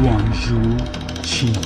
گوانژو، چین.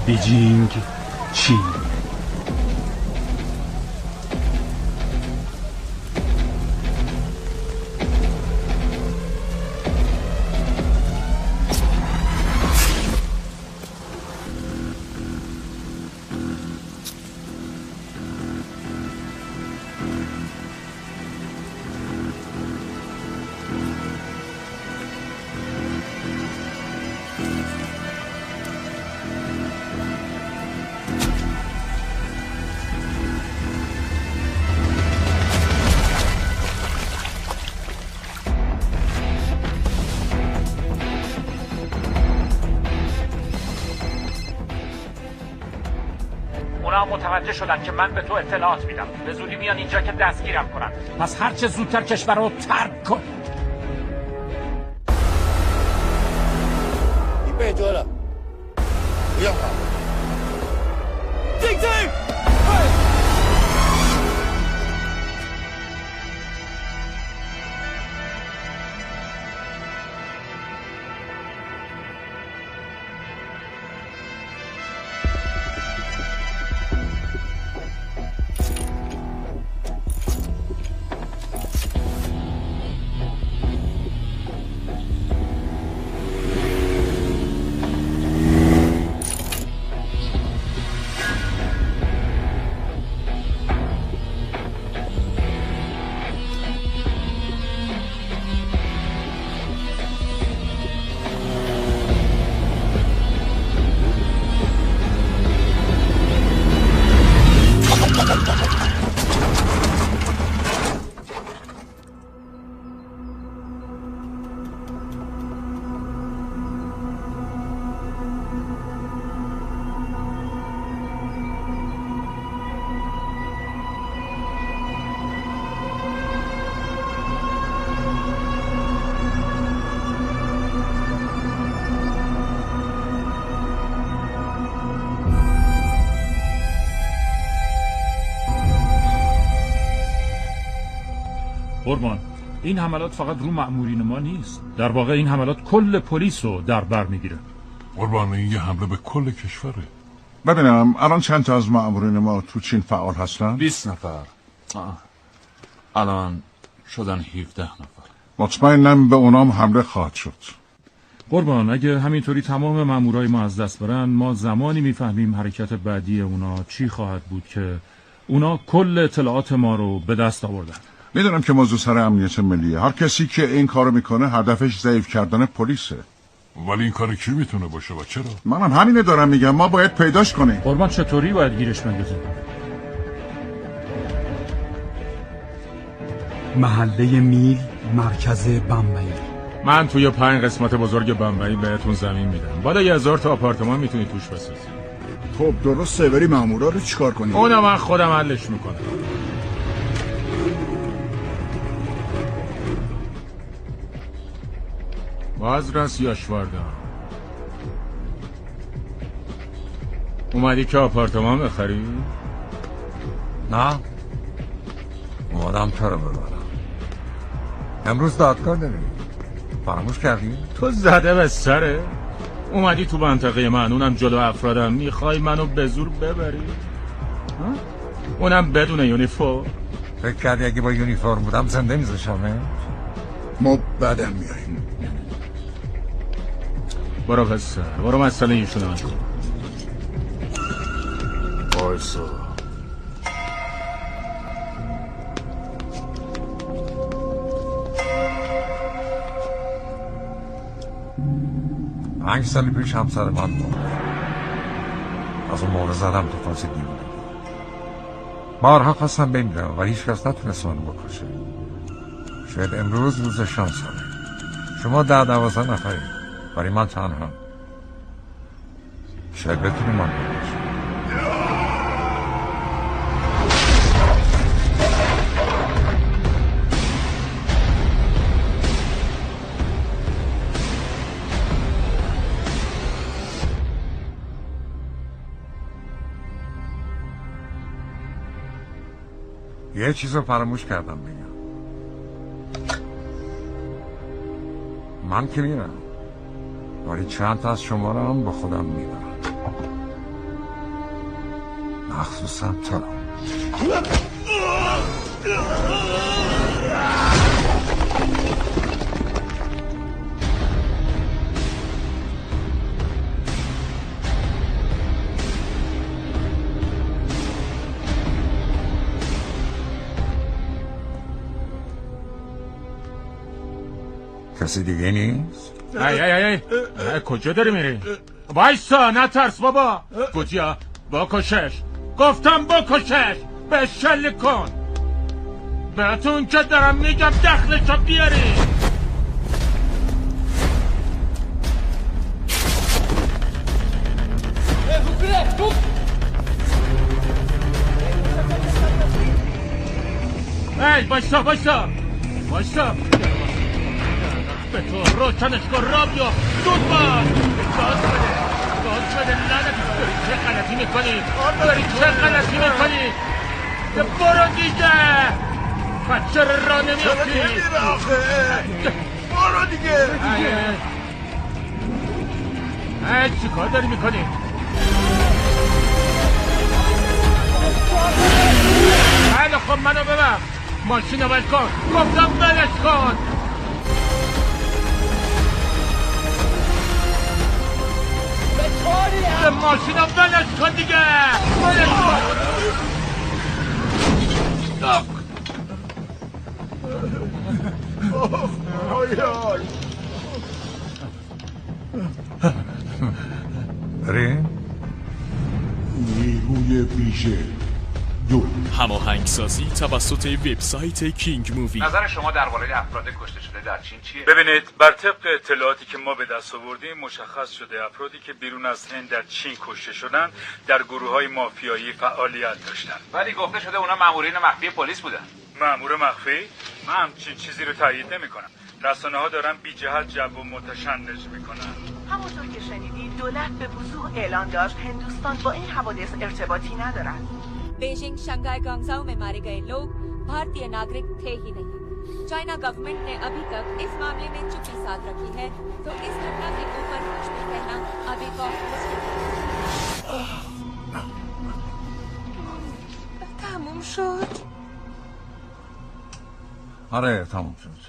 بیجینگ، چین. متوجه شدن که من به تو اطلاعات میدم. به زودی میان اینجا که دستگیرم کنن. پس هر چه زودتر کشور رو ترک کن.100多了，不要跑。进去！ قربان، این حملات فقط رو مأمورین ما نیست. در واقع این حملات کل پلیس رو در بر میگیره. قربان، این یه حمله به کل کشوره. ببینم الان چند تا از مأمورین ما تو چین فعال هستن؟ 20 نفر. الان شدن 17 نفر. مطمئنم به اونام حمله خواهد شد. قربان، اگه همینطوری تمام مأمورای ما از دست برن، ما زمانی میفهمیم حرکت بعدی اونا چی خواهد بود که اونا کل اطلاعات ما رو به دست آوردن. میدونم که موضوع سر امنیت ملیه. هر کسی که این کارو میکنه هدفش ضعیف کردن پلیسه. ولی این کار کی میتونه باشه و چرا؟ منم همینه دارم میگم، ما باید پیداش کنیم. قربان، چطوری باید گیرش بندازیم؟ محله میل، مرکز بمبئی. من توی 5 قسمت بزرگ بمبئی بهتون زمین میدم. بالای 1000 تا آپارتمان میتونی توش بسازی. خب درسته، ولی مامورا رو چیکار کنیم؟ اونو من خودم حلش میکنم. بازرس یاشواردم، اومدی که آپارتمان بخری؟ نه، اومدم تو رو ببرم. امروز دادگاه داری، فراموش کردی؟ تو زده به سره؟ اومدی تو منطقه من، اونم جلو افرادم، میخوای منو به زور ببری؟ اونم بدون یونیفرم؟ فکر کردی اگه با یونیفرم بودم زنده میذاشمه؟ ما بعدم میاییم. برو پسر، برو مسئله ایشونو من کن. بایسا. 5 سال پیش همسر من مرد. از اون موقع زدم تو فاز دیوونگی. بارها خواستم بمیرم ولی هیچ کس نتونست منو بکشه. شاید امروز روز شانسمه. شما 10-12 نفرید ولی من تنها. شاید بتونی من بکشی. یه چیز رو فراموش کردم بگم. من که میرم ولی چند تا از شما رو هم با خودم میبرم، مخصوصا تو. کسی دیگه نیست؟ ای کجا داری میری؟ وایسا نترس بابا. گوجیا بکشش، گفتم بکشش، به شل کن. بهتون که دارم میگم دخلشو بیاری. ای وایسا به تو روشنش کن رابیو. زود باش، گاز بده لعنتی. داری چه غلطی میکنی؟ برو دیگه. چرا راه نمیافتی؟ برو دیگه. چی کار داری میکنی؟ خیلی خب منو ببر. ماشین رو ول کن. گفتم ولش کن. ماشین رو ولش کن دیگه. ولش کن. بریم؟ نیروی ویژه 2 هماهنگسازی توسط وبسایت کینگ مووی. نظر شما درباره افراد کشته شده در چین چیه؟ ببینید، بر طبق اطلاعاتی که ما به دست آوردیم مشخص شده افرادی که بیرون از هند در چین کشته شدن در گروه‌های مافیایی فعالیت داشتن. ولی گفته شده اونا مامورین مخفی پلیس بودن. مأمور مخفی؟ من همچین چیزی رو تایید نمی‌کنم. رسانه‌ها دارن بی جهت جو متشنج میکنن. همونطور که شنیدید دولت به وضوح اعلان داشت هندوستان با این حوادث ارتباطی ندارد. Beijing Shanghai गांगजाओ में मारे गए लोग भारतीय नागरिक थे ही नहीं। चाइना गवर्नमेंट ने अभी तक इस मामले में चुप्पी साध रखी है, तो इस घटना के ऊपर कुछ भी कहना अभी تموم شد؟ آره تموم شد.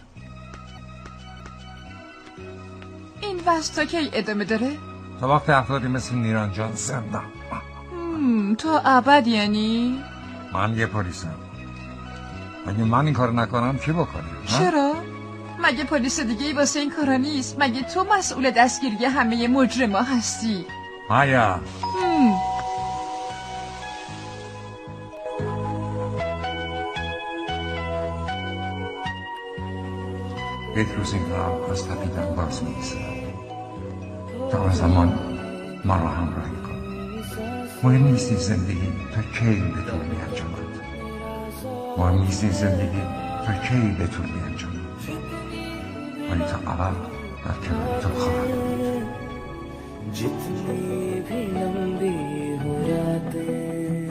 این وضع کی ادامه داره؟ تا وقت افرادی مثل نیرنجان زنده. تا ابد یعنی؟ من یه پلیسم. اگه من این کار نکنم کی بکنه؟ چرا؟ مگه پلیس دیگه ای واسه این کارا نیست؟ مگه تو مسئول دستگیری همه مجرما هستی؟ مایا یک روز این راه از تپیدن باز می‌ایستد. تا آن زمان من را همراهی کن. مهم نیست این زندگی تا کی به طور می‌انجامد. مهم نیست این زندگی تا کی به طور می‌انجامد. ولی تا ابد در کنار تو خواهم بود. जितनी भी लंबी हो रातें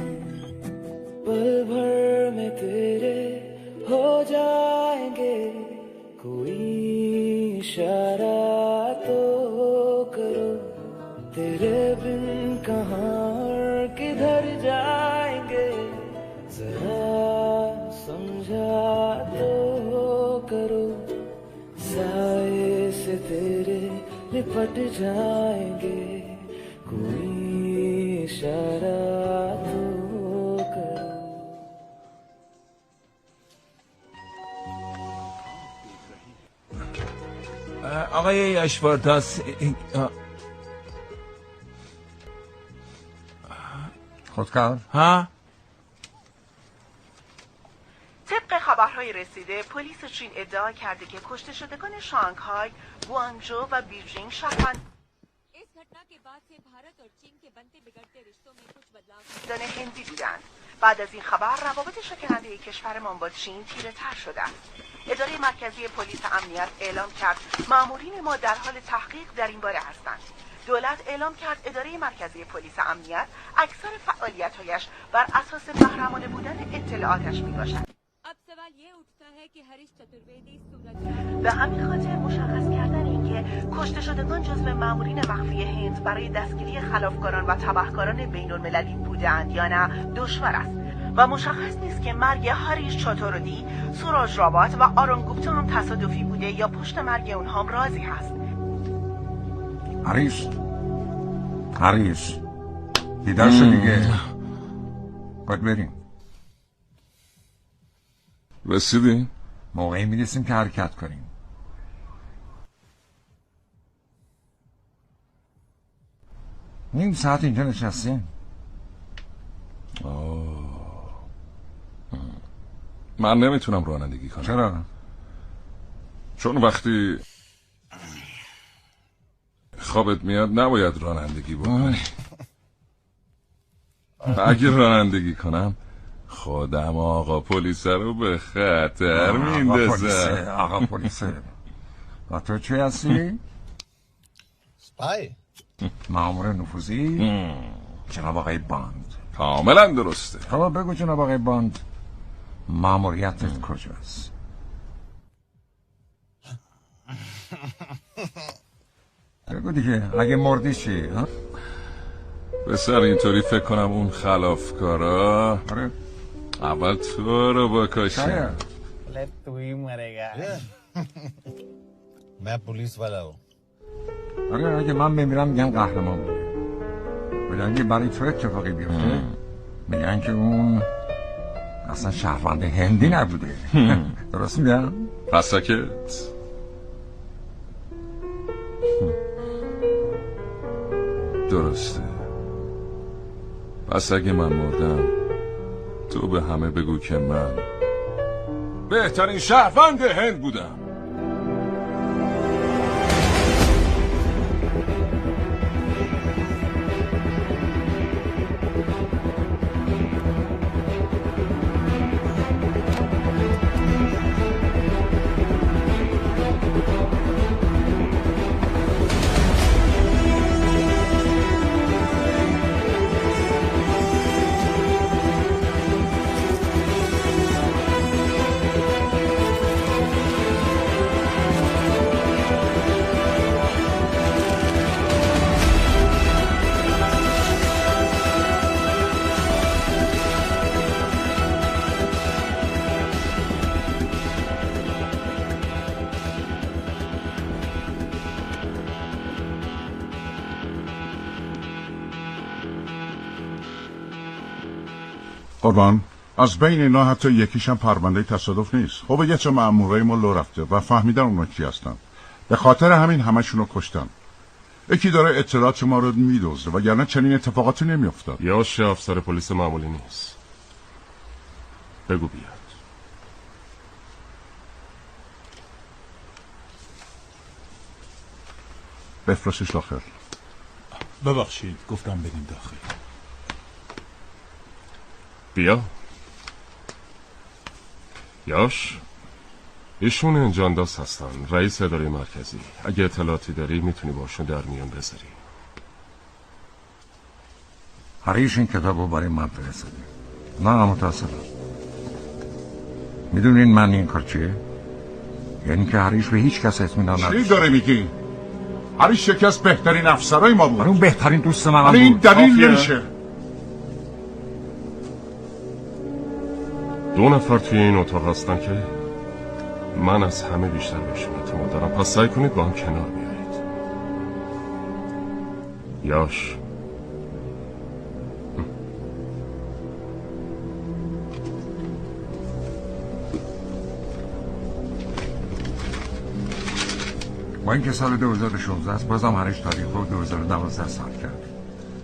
पल भर में तेरे हो जाएंगे कोई इशारा तो करो तेरे बिन कहाँ और किधर जाएंगे जरा समझा तो करो साए से तेरे लिपट जाएंगे कोई इशारा तो करो. آقای اشوارتاس خودکار؟ ها؟ طبق خبرهای رسیده پلیس چین ادعا کرده که کشته شدگان شانگهای، گوانگژو و بیجینگ شهروندان هندی بودند. بعد از این خبر روابط شکننده کشورمان با چین تیره تر شده است. اداره مرکزی پلیس امنیت اعلام کرد مامورین ما در حال تحقیق در این باره هستند. دولت اعلام کرد اداره مرکزی پلیس امنیت اکثر فعالیت‌هایش بر اساس محرمانه بودن اطلاعاتش میباشد. به همین خاطر مشخص کردن اینکه کشته شدگان جزو مامورین مخفی هند برای دستگیری خلافکاران و تبهکاران بین‌المللی بودند یا نه دشوار است و مشخص نیست که مرگ هریش چاتورودی، سوراج رابات و آرون گوپتا هم تصادفی بوده یا پشت مرگ اونها هم رازی هست. هریش دیدار شد دیگه. باید بریم. رسیدین؟ موقعی میرسیم که حرکت کنیم. نیم ساعت اینجا نشستیم. من نمیتونم رانندگی کنم. چرا؟ چون وقتی خوابت میاد نباید رانندگی بکنی. اگه رانندگی کنم خودم آقا پلیس رو به خطر میندازم. آقا پلیسه. و تو چی هستی؟ سپای مامور نفوذی؟ جناب آقای باند. کاملا درسته. خب بگو جناب آقای باند ماموریتت کجاست؟ بگو دیگه اگه مردی چی؟ بسر اینطوری فکر کنم اون خلافکارا اول تو رو بکشن. من پلیس والا ہوں. آره اگه من بمیرم میگن قهرمان بوده. ولی اگه برای تو اتفاقی بیفته میگن که اون اصلا شهروند هندی نبوده. درست میگم؟ پس ساکت. درسته. پس اگه من مردم تو به همه بگو که من بهترین شهروند هند بودم. قربان از بین اینا حتی یکیشم پرونده تصادف نیست. خب یه چه مأمورای ما لو رفته و فهمیدن اونا کی هستن. به خاطر همین همشونو کشتن. یکی داره اطلاعات ما رو میدوزه وگرنه چنین اتفاقاتی نمیافتاد. یا افسر پلیس معمولی نیست. بگو بیاد. بفرستش داخل. ببخشید گفتم بریم داخل. بیا. یاش ایشون انجانداز هستن، رئیس اداره مرکزی. اگه اطلاعاتی داری میتونی باشون در میون بذاری. هریش این کتابو برای من فرستاده. نه متاسفم. میدونین من این کار چیه؟ یعنی که هریش به هیچ کس اطمینان نداره. چی داره میگی؟ هریش یکی از بهترین افسرای ما بود. اون بهترین دوست من بود. این دلیل نمیشه. 2 نفر توی این اتاق هستن که من از همه بیشتر بهشون اعتماد دارم. پس سعی کنید با هم کنار بیایید. یاش با اینکه سال 2016 است بازم هریش تاریخ رو 2012 سال کرد.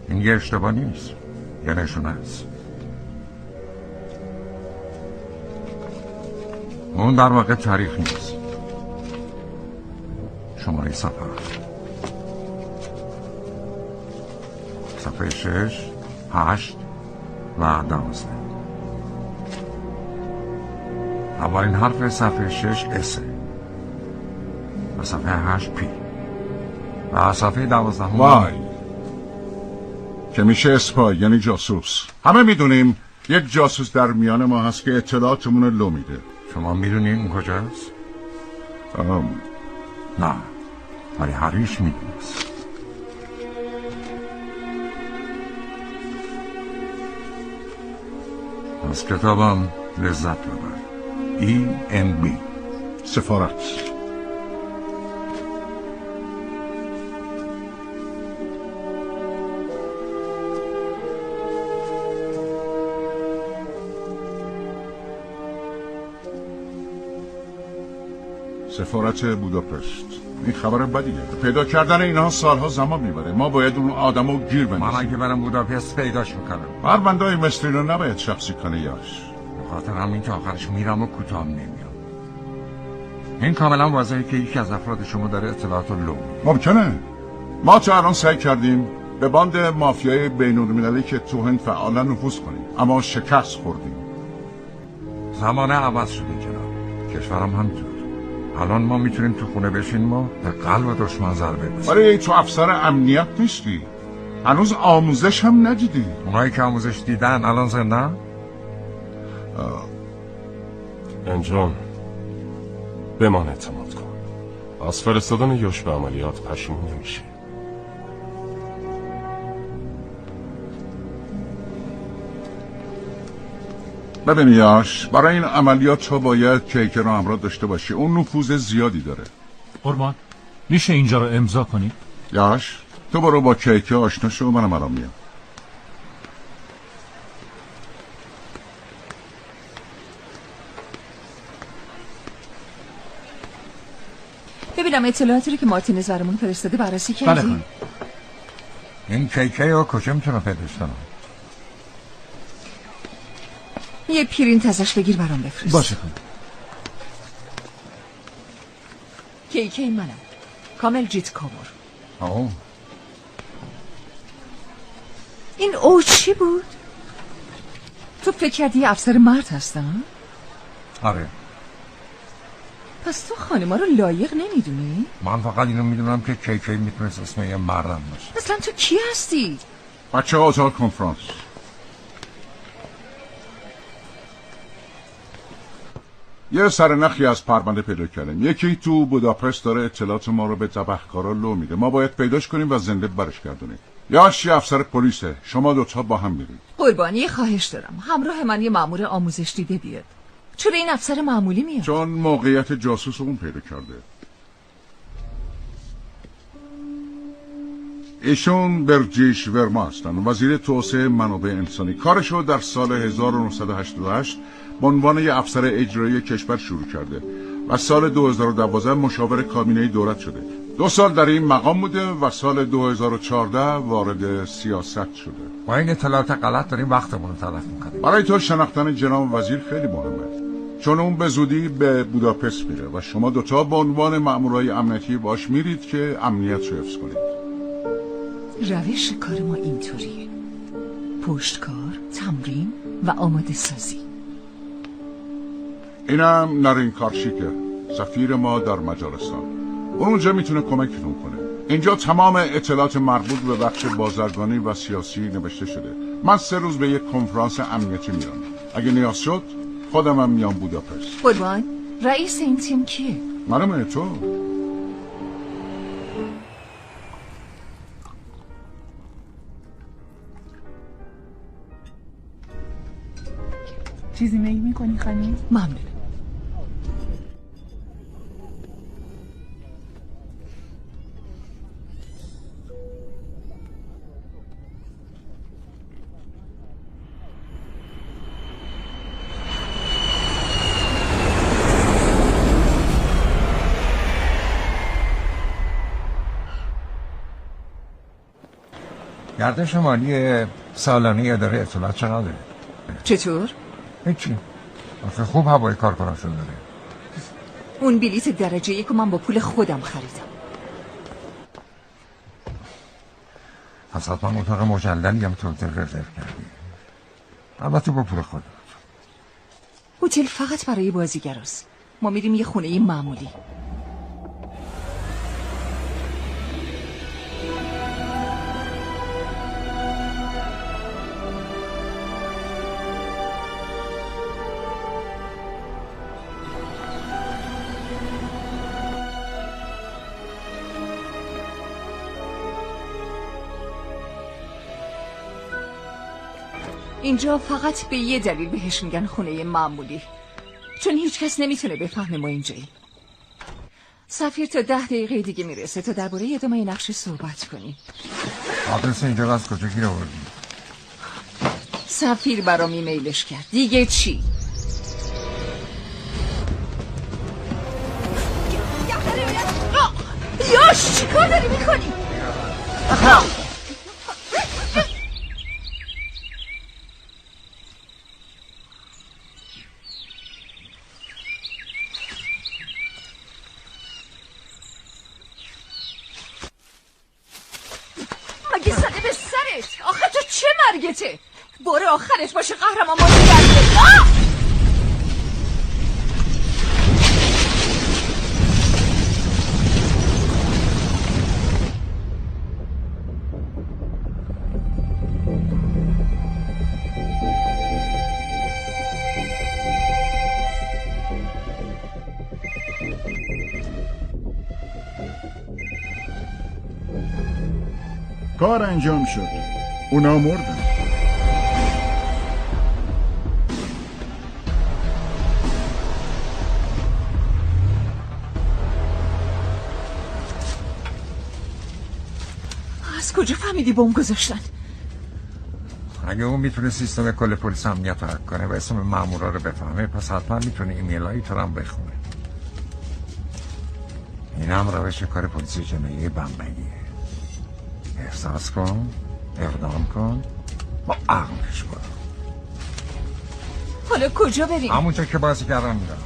این یه اشتباه نیست. یه نشونه است. اون در واقع تاریخ نیست، شماره سفر است. صفحه 6 8 و 12. اولین حرف صفحه 6 اسه و صفحه 8 پی و صفحه 12 وای که میشه اسپای، یعنی جاسوس. همه میدونیم یک جاسوس در میان ما هست که اطلاعاتمون رو لو میده. شما میدونین اون کجاست؟ نه، ولی هریش میدونست. از کتابم لذت ببر. EMB سفارت. سفارت بوداپست. این خبر بدیه. پیدا کردن اینها سالها زمان میبره. ما باید اون آدمو گیر بندازیم. من اگه برم بوداپست پیداش میکنم. پرونده‌های مثل اینو نباید شخصی کنه یاش. خاطر همین که آخرش میرم و کوتاه نمیام. این کاملا واضحه که یکی از افراد شما داره اطلاعات رو لو میده. ممکنه. ما تا الان سعی کردیم به باند مافیای بین‌المللی که تو هند فعالا نفوذ کنیم، اما شکست خوردیم. زمانه عوض شده جناب. کشورم همینطور. الان ما میتونیم تو خونه بشینیم و به قلب دشمن ضربه بزنیم. ولی تو افسر امنیت نیستی. هنوز آموزش هم ندیدی. اونایی که آموزش دیدن الان زنده؟ انجام به من اعتماد کن. از فرستادن یاش به عملیات پشیمون نمیشه. ببین یاش، برای این عملیات تو باید کیکر رو همراه داشته باشی. اون نفوذ زیادی داره. قربان میشه اینجا رو امضا کنی؟ یاش تو برو با کیکر آشنا شو، منم الان میام. ببینم اطلاعاتی رو که مارتینز برامون فرستاده بررسی کردی؟ بله. این کیکه رو کجا میتونم پیداش کنم؟ یه پرینت ازش بگیر برام بفرست. باشه خانم. کیکی منم، کامل جیت کامور. این او چی بود؟ تو فکر کردی افسر مرد هستم؟ آره. پس تو خانما رو لایق نمیدونی؟ من فقط اینو میدونم که کیکی میتونست اسم یه مردم باشه. اصلا تو کی هستی؟ بچه اتاق کنفرانس. یه سرنخی از پرونده پیدا کردیم. یکی تو بوداپست داره اطلاعات ما رو به تبهکارا لو میده. ما باید پیداش کنیم و زنده برش گردونیم. یاش یه افسر پلیسه. شما دوتا با هم میرید. قربانی خواهش دارم همراه من یه مأمور آموزش دیده بیاد. چرا این افسر معمولی میاد؟ چون موقعیت جاسوس اون پیدا کرده. ایشون برجیش ورما هستن، وزیر توسعه منابع انسانی. کارشو در سال 1988 به عنوان یه افسر اجرایی کشور شروع کرده و سال 2012 مشاور کابینه دولت شده. 2 سال در این مقام بوده و سال 2014 وارد سیاست شده. با این اطلاعات غلط داریم وقتمون رو تلف میکنیم. برای تو شناختن جناب وزیر خیلی مهمه، چون اون به زودی به بوداپست میره و شما دوتا به عنوان مامورای امنیتی باش میرید که امنیت رو حفظ کنید. روش کار ما اینطوریه: پشتکار، تمرین و آماده سازی. اینم نرین کارشیکه، سفیر ما در مجارستان. اونجا میتونه کمکتون کنه. اینجا تمام اطلاعات مربوط به بخش بازرگانی و سیاسی نوشته شده. من 3 روز به یک کنفرانس امنیتی میرم. اگه نیاز شد خودم هم میام بوداپست. قربان، رئیس این تیم کیه؟ منم. تو چیزی میل میکنی خانم؟ ممنون. گردش مالی سالانه اداره اطلاعات چقدره؟ چطور؟ هیچی. آخه خوب هوای کارکناشو داره. اون بلیت درجه 1 من با پول خودم خریدم. پس حتما اتاق مجللی هم تو هتل رزرو کردی. البته با پول خودت. هتل فقط برای بازیگراست. ما میریم یه خونه معمولی. اینجا فقط به یه دلیل بهش میگن خونه معمولی، چون هیچ کس نمیتونه بفهمه ما اینجاییم. سفیر تا 10 دقیقه دیگه میرسه تا درباره ادامه نقشه صحبت کنیم. آدرس اینجا از کجا گیر آوردی؟ سفیر برام ایمیلش کرد. دیگه چی؟ یاش چیکار داری میکنی؟ مگه زده به سرت؟ آخه تو چه مرگته؟ بار آخرش باشه قهرمان بازی برده. کار انجام شد. اونا مردن. از کجا فهمیدی بمب گذاشتن؟ اگه اون میتونه سیستم کل پلیس امنیت رو هک کنه و اسم مامورا رو بفهمه، پس حتما میتونه ایمیل هایی تو رو هم بخونه. این هم روش کار پلیس جنایی بمبئیه. احساس کن، اقدام کن، با عقلش برو. حالا کجا بریم؟ همونجا که بازی کردن میرم.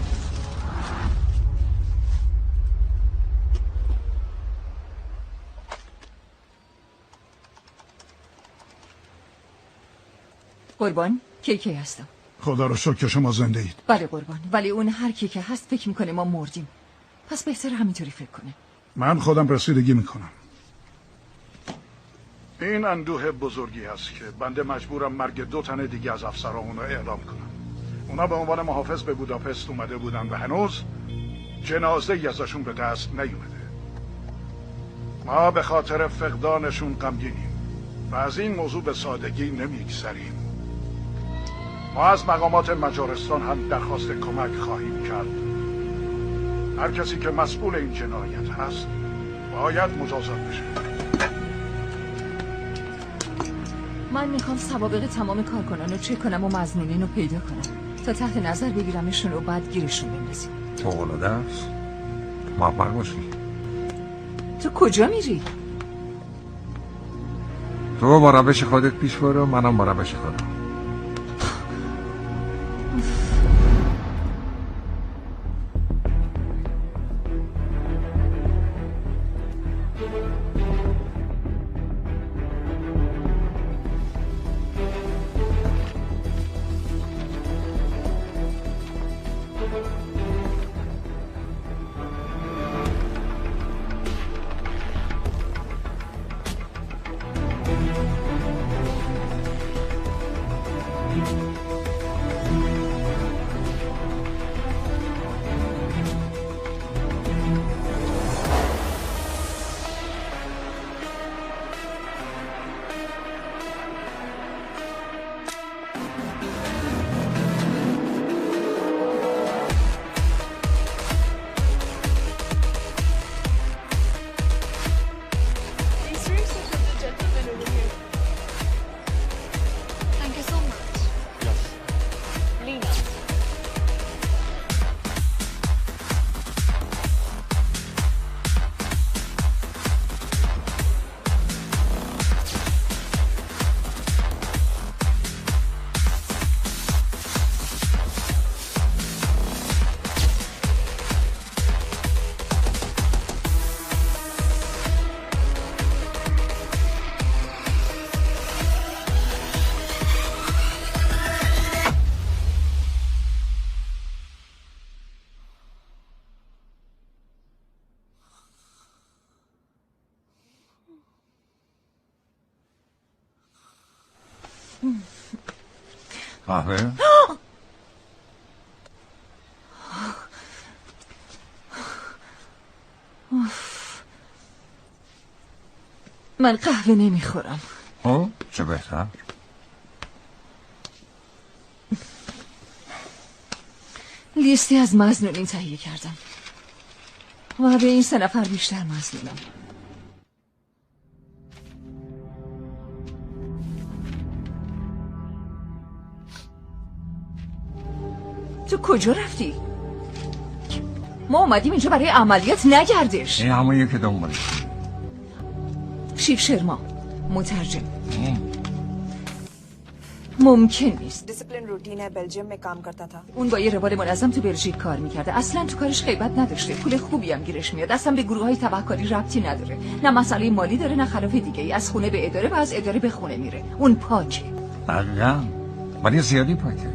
قربان، کی هستم. خدا رو شکر که شما زنده اید. بله قربان، ولی اون هر کی که هست فکر میکنه ما مردیم. پس بهتر همینطوری فکر کنه. من خودم رسیدگی میکنم. این اندوه بزرگی هست که بنده مجبورم مرگ 2 تن دیگه از افسرامون رو اعلام کنم. اونا به عنوان محافظ به بوداپست اومده بودن و هنوز جنازه‌ای ازشون به دست نیومده. ما به خاطر فقدانشون غمگینیم و از این موضوع به سادگی نمیگذریم. ما از مقامات مجارستان هم درخواست کمک خواهیم کرد. هر کسی که مسئول این جنایت هست باید مجازات بشه. من میخوام سوابق تمام کارکنان رو چک کنم و مظنونین رو پیدا کنم تا تحت نظر بگیرمشون و بعد گیرشون بندازیم. تو قلاده است؟ موفق باشی. تو کجا میری؟ تو با روش خودت پیش برو، منم با روش خودم. قهوه؟ من قهوه نمیخورم. چه بهتر. لیستی از مظنونین تهیه کردم و به این 3 نفر بیشتر مظنونم. تو کجا رفتی؟ ما اومدیم اینجا برای عملیات نگردش. این همونیه که دنبالش. شیف شرما مترجم. ممکن نیست. डिसिप्लिन रूटीन है बेल्जियम में काम करता था. اون با یه روال منظم تو بلژیک کار میکرده. اصلا تو کارش غیبت نداشته. پول خوبی هم گیرش میاد. اصلا به گروه‌های تبهکاری ربطی نداره. نه مسئله مالی داره نه خلاف دیگه ای. از خونه به اداره و از اداره به خونه میره. اون پاکه. دقیقاً. ولی زیادی پاکه.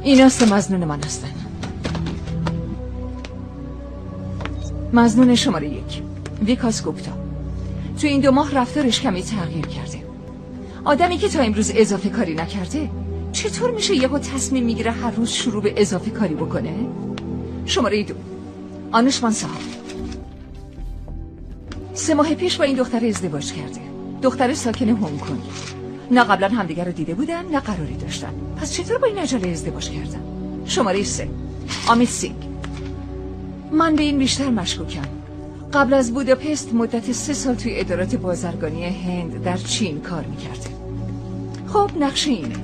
اینا 3 مظنون من هستن. مظنون شماره 1 ویکاس گوپتا. تو این 2 ماه رفتارش کمی تغییر کرده. آدمی که تا امروز اضافه کاری نکرده چطور میشه یهو تصمیم میگیره هر روز شروع به اضافه کاری بکنه؟ شماره 2 آنوشمان صاحب. 3 ماه پیش با این دختر ازدواج کرده. دختر ساکن هنگ کنگ. نه قبلا همدیگر رو دیده بودن نه قراری داشتن. پس چطور با این عجله ازدواج کردن؟ شماره 3 امیت سینگ. من به این بیشتر مشکوکم. قبل از بوداپست مدت 3 سال توی ادارات بازرگانی هند در چین کار میکرده. خب نقشه اینه.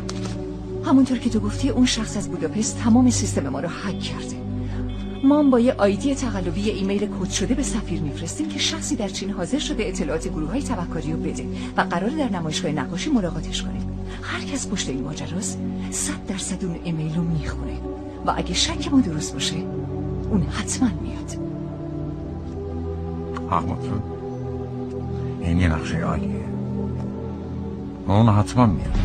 همونطور که تو گفتی اون شخص از بوداپست تمام سیستم ما رو هک کرده. ما با یه آیدی تقلبی ایمیل کد شده به سفیر میفرستیم که شخصی در چین حاضر شده اطلاعات گروه‌های تبهکاری رو بده و قرار در نمایشگاه نقاشی ملاقاتش کنیم. هر کس پشت این ماجراست 100% اون ایمیل رو میخونه و اگه شک ما درست باشه اون حتما میاد. حقمتون این یه نقشه عالیه. اون حتما میاد.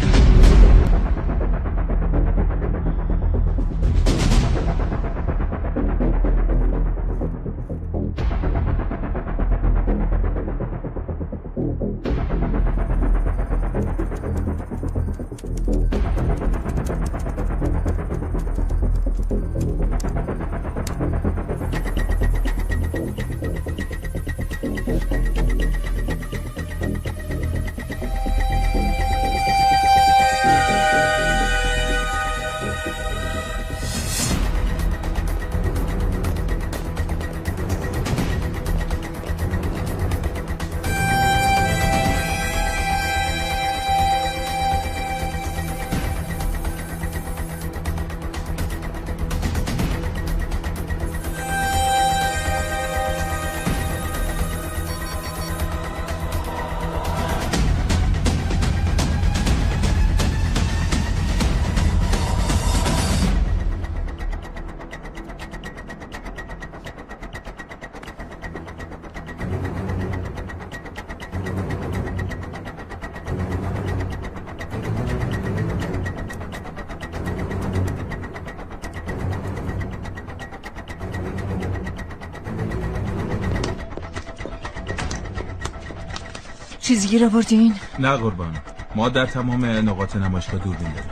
چیزی گیر آوردین؟ نه قربان، ما در تمام نقاط نمایشگاه دوربین داریم.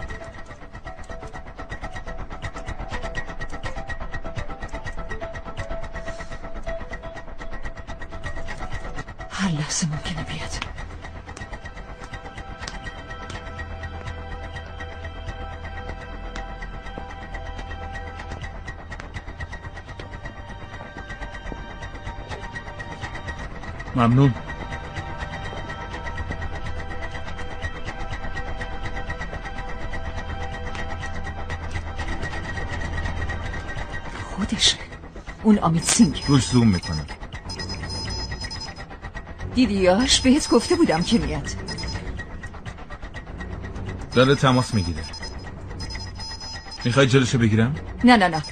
هر لحظه ممکنه بیاد. ممنون. خودشه اون امیت سینگ. روش زوم میکنم. دیدیاش؟ بهت گفته بودم که میاد. داره تماس میگیره. میخوای جلوشو بگیرم؟ نه نه نه،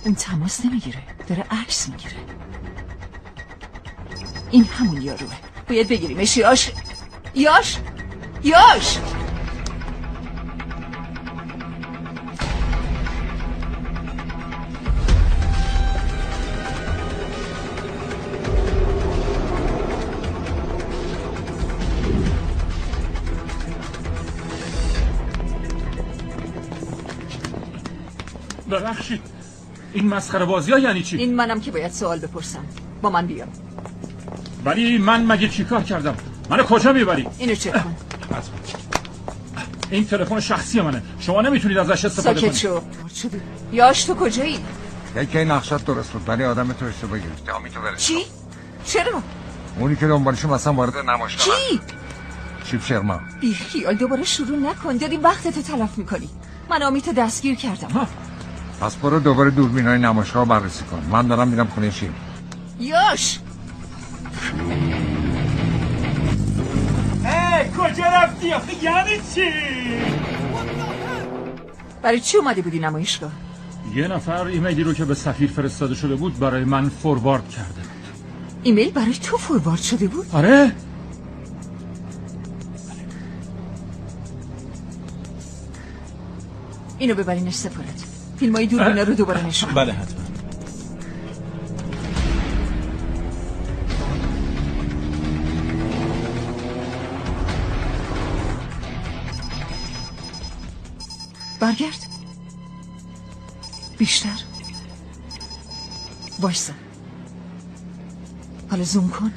اون تماس نمیگیره، داره عکس میگیره. این همون یاروه، باید بگیریمش. یاش یاش یاش. ببخشید این مسخره بازی ها یعنی چی؟ این منم که باید سوال بپرسم. با من بیا. ولی من مگه چی کار کردم؟ منو کجا میبری؟ اینو چک کن. این تلفن شخصی منه، شما نمیتونید ازش استفاده کنید. ساکت شو. یاش تو کجایی؟ یکی نقشت درست بود ولی آدم تو اشتباه گرفته. آمیتو برس. چی؟ چرا؟ اونی که دنبالشون مثلا وارد نمایشگاه. چی؟ شیب شرما. بی خیال دوباره شروع نکن. داری وقتتو تلف میکنی. من آمیتو دستگیر کردم. پس برو دوباره دوربینای نمایشگاه بررسی کن. من دارم میرم خونه شیب. یاش کجا رفتی؟ یعنی چی؟ برای چی اومده بودی نمایشگاه؟ یه نفر ایمیلی رو که به سفیر فرستاده شده بود برای من فوروارد کرده. ایمیل برای تو فوروارد شده بود؟ آره. اینو ببرینش سفارت. فیلمای دوربینا رو دوباره نشون. بله حتما. برگرد. بیشتر. وایسا. حالا زوم کن.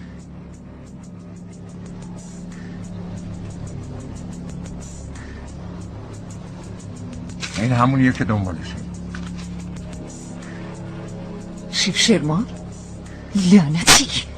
این همونیه که دنبالشه. شیب شرما؟ لعنتی.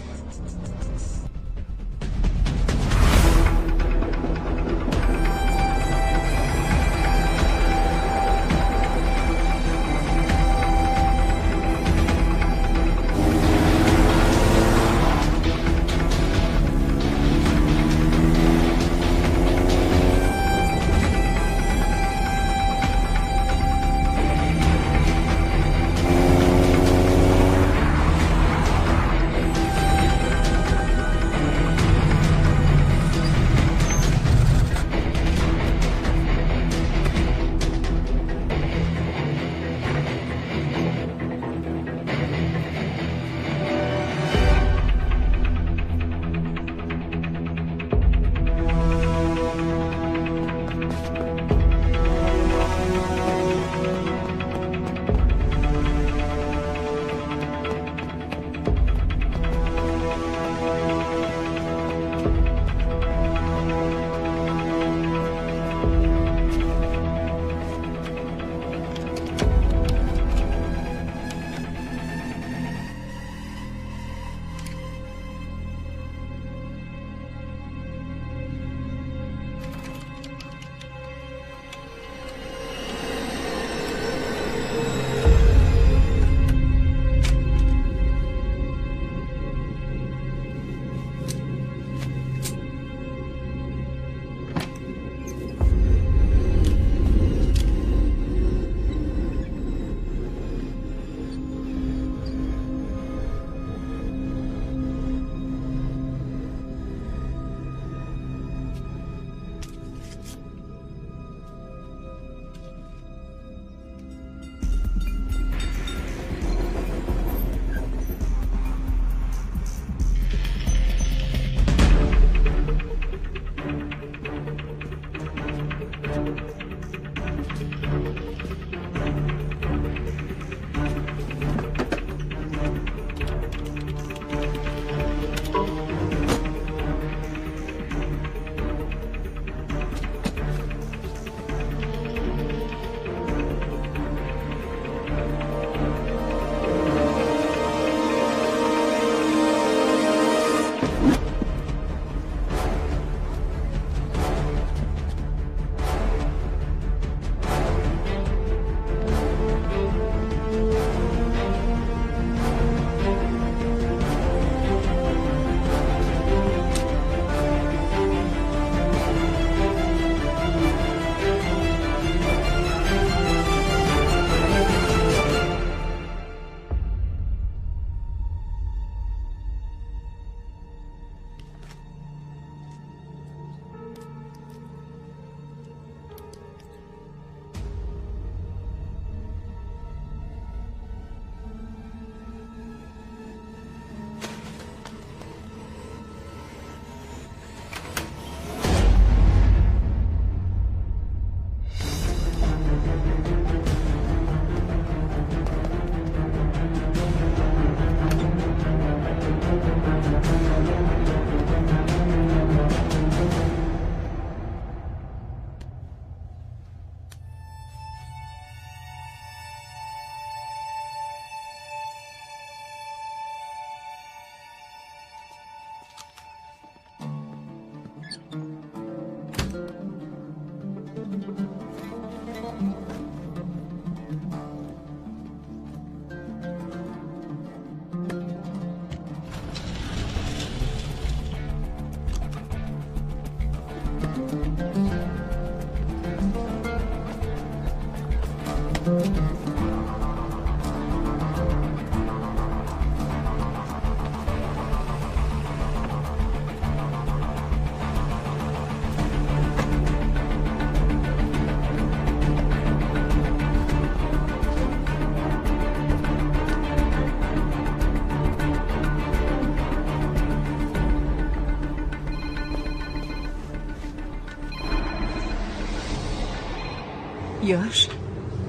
یاش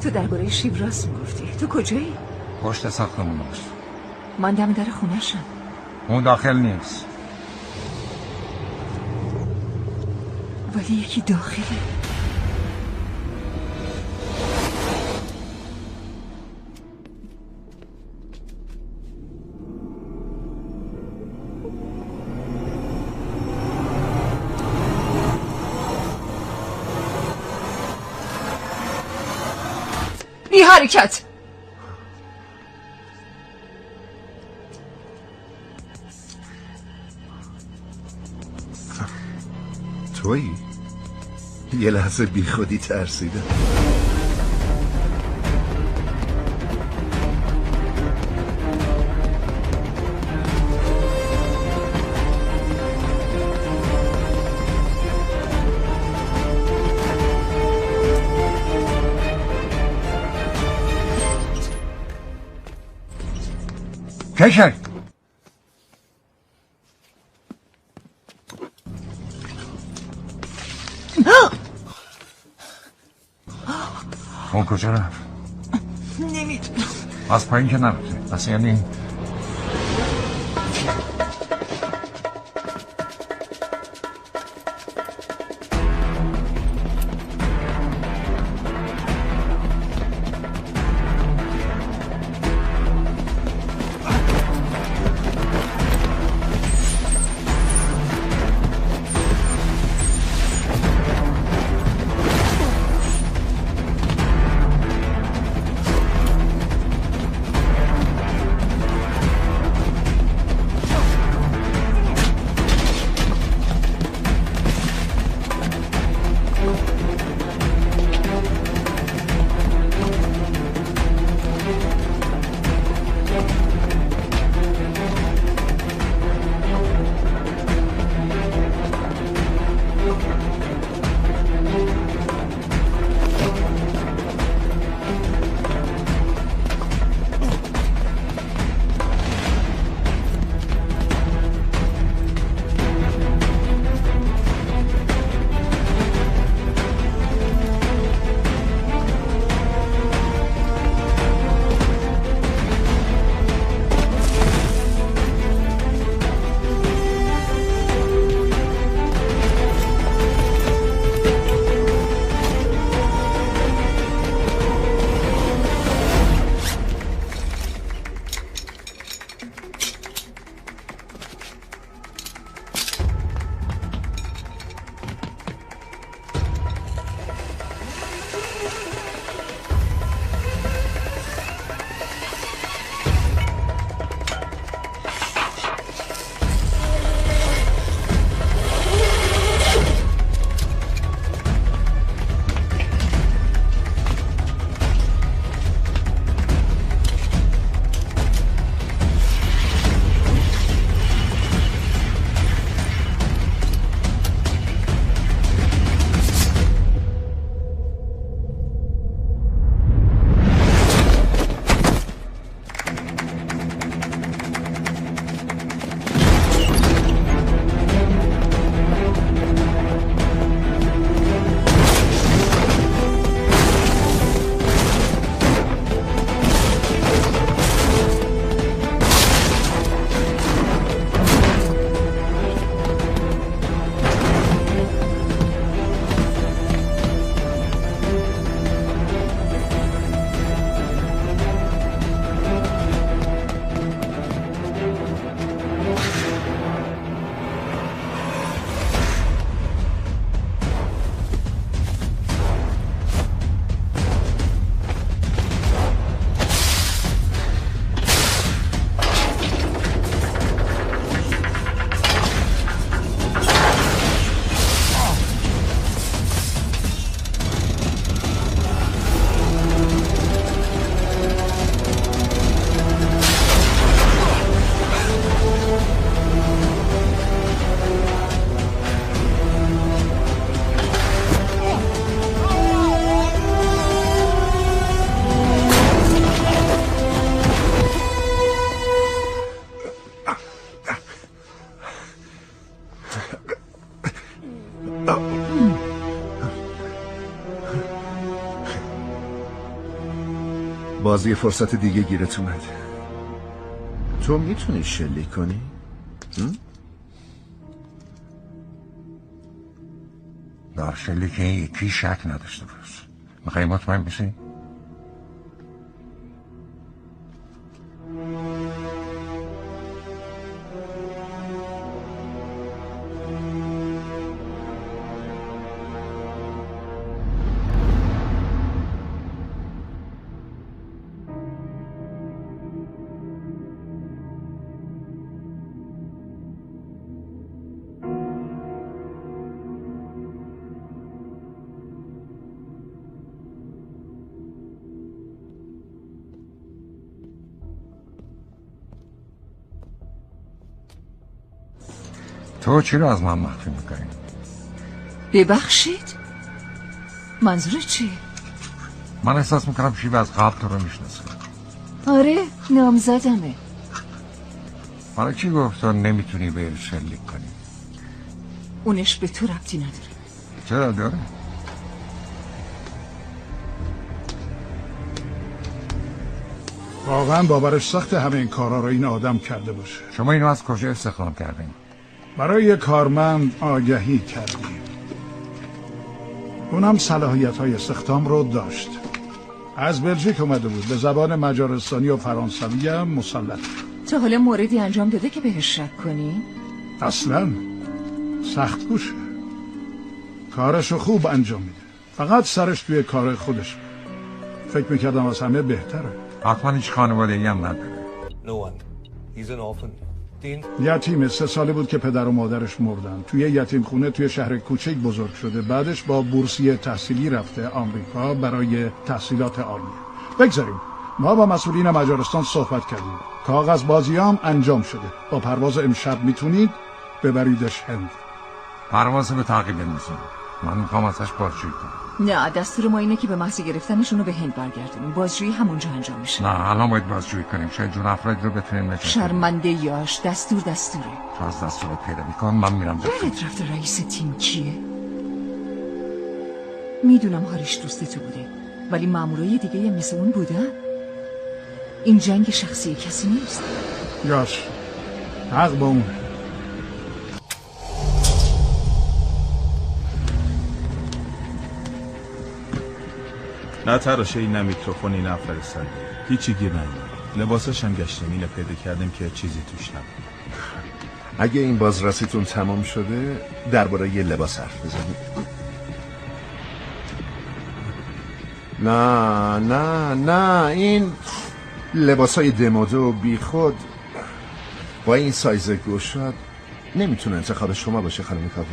تو درباره شیب راست میگفتی. تو کجایی؟ پشت ساختمونش. من دم در خونه‌شم. اون داخل نیست. ولی یکی داخله. بی حرکت. تویی؟ یه لحظه بی خودی ترسیدم. کشک اون کجا رفت؟ نمیدونم. از پایین که نرفته. پس یعنی بازی فرصت دیگه گیرت اومد. تو میتونی شلیک کنی؟ در شلیک این یکی شک نداشته باش. میخوایی مطمئن بشی؟ تو چی رو از من مخفی میکنی؟ ببخشید؟ منظورت چی؟ من احساس میکنم شیو از قبل تو رو میشناسه. آره نامزدمه. حالا کی گفت تو نمیتونی به شلیک کنی؟ اونش به تو ربطی نداره. چرا داره؟ واقعا باورش سخت همه این کارا رو این آدم کرده باشه. شما اینو از کجا استخدام کردین؟ برای یه کارمند آگهی کردیم. اونم صلاحیت‌های استخدام رو داشت. از بلژیک اومده بود. به زبان مجارستانی و فرانسوی هم مسلط. تا حالا موردی انجام داده که بهش شک کنی؟ اصلا سخت گوشه. کارشو خوب انجام میده. فقط سرش توی کار خودش. فکر میکردم از همه بهتره. حتما هیچ خانوادگی هم نداره. یتیمه. 3 ساله بود که پدر و مادرش مردن. توی یتیم خونه توی شهر کوچک بزرگ شده. بعدش با بورسیه تحصیلی رفته آمریکا برای تحصیلات عالیه. بگذاریم ما با مسئولین مجارستان صحبت کردیم. کاغذ بازی هم انجام شده. با پرواز امشب میتونید ببریدش هند. پرواز به تعقیب نمی‌رسیم. من میخوام ازش بازجویی کنم. نه دستور ما اینه که به محض گرفتنشون رو به هند برگردونیم. بازجویی همونجا انجام میشه. نه الان باید بازجویی کنیم. شاید جون افراد رو بتونیم نجات بدیم. شرمنده یاش. دستوره. تو از دستور پیدا میکنم. من میرم یادت رفته رئیس تیم کیه؟ میدونم هاریش دوست تو بوده ولی مامورای دیگه مثل اون بودن. این جنگ شخصی کسی نیست. یاش حق با اونه. نه تراشه، نه میکروفونی، نه فرستادی، هیچی گیر نمیاد. لباسش هم گشتیم اینو پیدا کردیم که چیزی توش نبود. اگه این بازرسیتون تمام شده درباره یه لباس حرف بزنیم. نه این لباسای دموده و بی خود با این سایز گشاد نمیتونه انتخاب شما باشه خانم کاوه.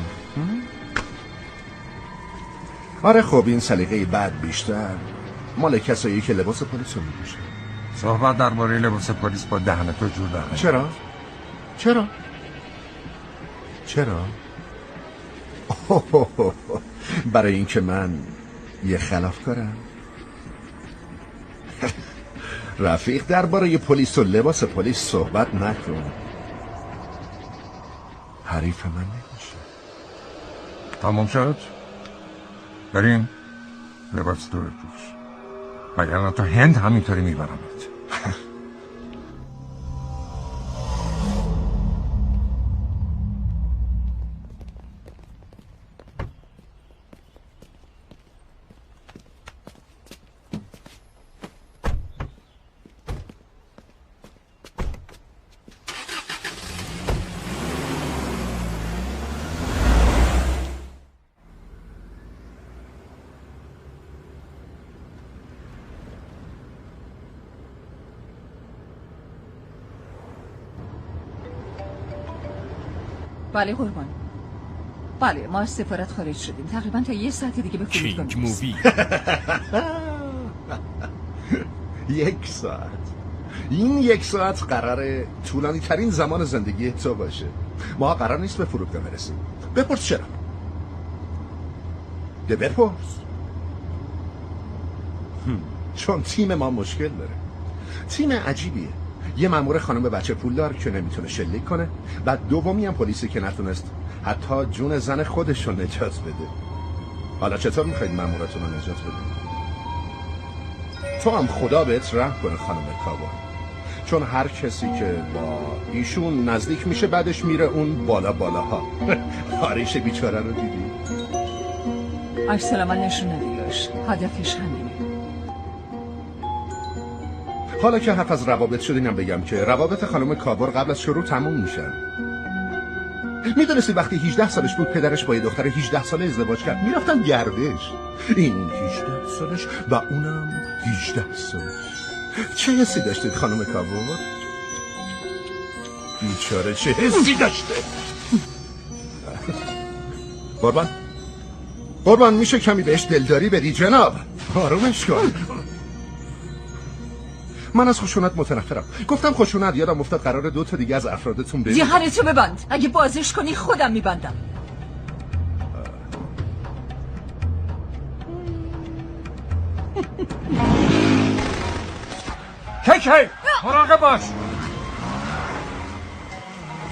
آره خب این سلیقه بعد بیشتر مال کسایی که لباس پلیس رو میپوشن. صحبت درباره لباس پلیس با دهن تو جور در چرا؟ برای اینکه من یه خلافکارم. رفیق درباره پلیس و لباس پلیس صحبت نکن. حریف من نمیشه. تمام شد؟ بریم لباس تو بپوش وگرنه تو هند همینطوری میبرمت. بله قربان. بله ما از سفارت خارج شدیم. تقریبا تا 1 ساعت دیگه به فرودگاه کینگ مووی. 1 ساعت. این 1 ساعت قراره طولانی ترین زمان زندگی تو باشه. ما قرار نیست به فرودگاه برسیم. بپرس چرا؟ بپرس. چون تیم ما مشکل داره. تیم عجیبیه. یه مأمور خانم بچه پولدار که نمیتونه شلیک کنه، بعد دومی هم پلیسی که نتونست حتی جون زن خودش رو نجات بده. حالا چطور میخواید مأمورتون رو نجات بدید؟ تو هم خدا بهت رحم کنه خانم کابو، چون هر کسی که با ایشون نزدیک میشه بعدش میره اون بالاها. آریش بیچاره رو دیدی؟ عکس العمل نشون ندیداش، هدفش همینه. حالا که حرف از روابط شد اینم بگم که روابط خانم کابر قبل از شروع تموم میشن. میدونستی وقتی 18 سالش بود پدرش با یه دختر 18 ساله ازدواج کرد، میرفتن گردش. این 18 سالش و اونم 18 سالش. چه حسی داشتید خانم کابر؟ بیچاره چه حسی داشته؟ قربان میشه کمی بهش دلداری بدی جناب؟ آرومش کن. من از خشونت متنفرم. گفتم خشونت، یادم افتاد قرار 2 تا دیگه از افرادتون برید. دهنتو ببند، اگه بازش کنی خودم میبندم. کی مراقب باش.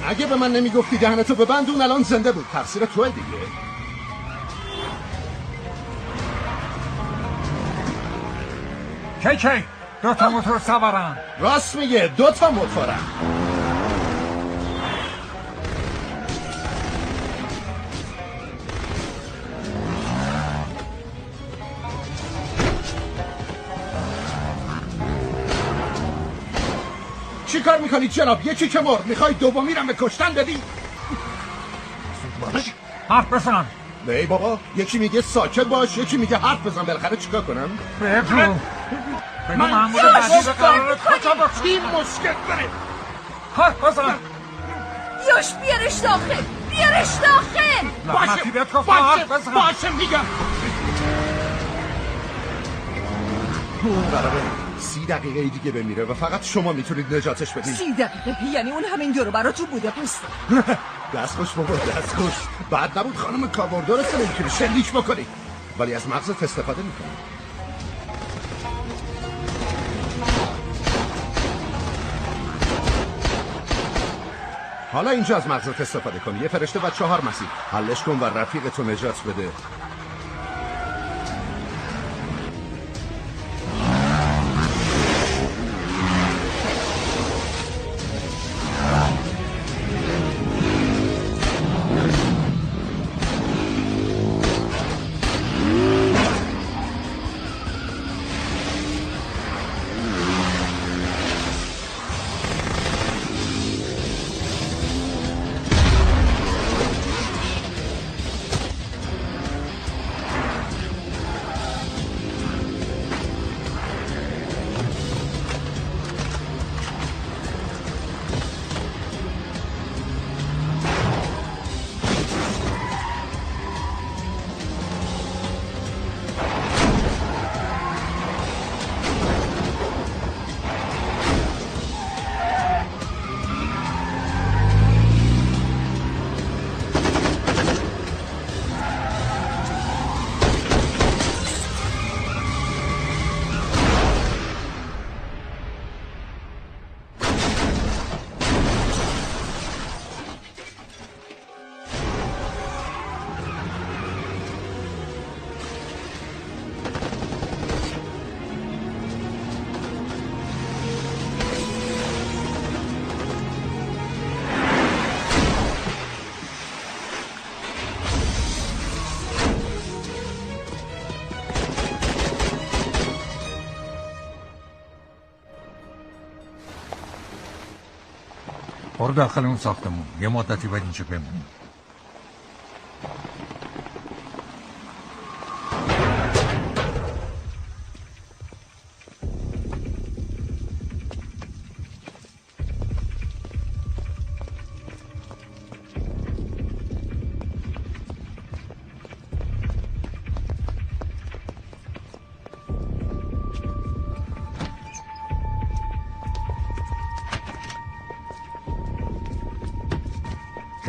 اگه به من نمیگفتی دهنتو ببند اون الان زنده بود. تقصیر توه دیگه. کی 2 تا موتور سوارن. راست میگه، 2 تا موتورن. چی کار میکنی جناب؟ یکی که مرد، میخوای دومی رم به کشتن بدی؟ حرف بزن. نه بابا، یکی میگه ساکت باش، یکی میگه حرف بزن. بالاخره چیکار کنم؟ بگو من مأمور بعدی به قرار کجا با تیم مشکل داره. حرف بزن. یاش بیارش داخل، بیارش داخل. باشه میگم. قراره 30 دقیقه دیگه بمیره و فقط شما میتونید نجاتش بدید. 30 دقیقه؟ یعنی اون همین دورو برا تو بوده پس. دست خوش بابا، دست خوش. بعد نبود خانم کابر درسته نمیتونی شلیک بکنی، ولی از مغزت استفاده میکنی. حالا اینجا از مغزت استفاده کن. یه فرشته و 4 مسیح. حلش کن و رفیقتو نجات بده. برو داخل اون ساختمون، یه مدتی باید اینجا بمونیم.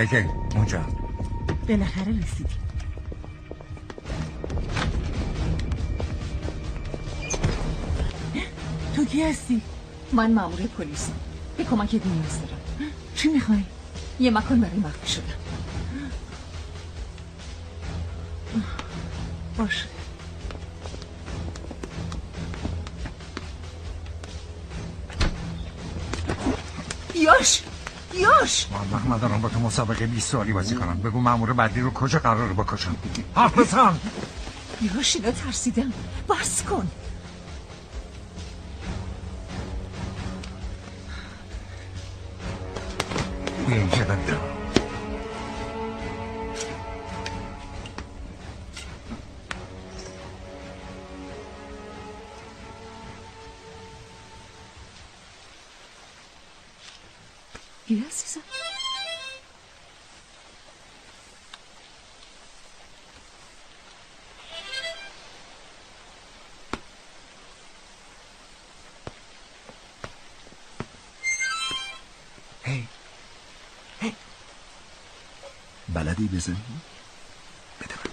کی اونجا بالاخره رسیدیم. تو کی هستی؟ من مأمور پلیسم. به کمک نیاز دارم. چی میخوای؟ یه مکان برای مخفی شدم. باشه. یاش من ندارم با تو مسابقه 20 سوالی بازی کنم. بگو مأمور بعدی رو کجا قراره بکشم. حرف بزن. یاش اینا ترسیدم. بس کن. بیا اینجا بده. بیا عزیزم. هی بلدی بزنی؟ بده من.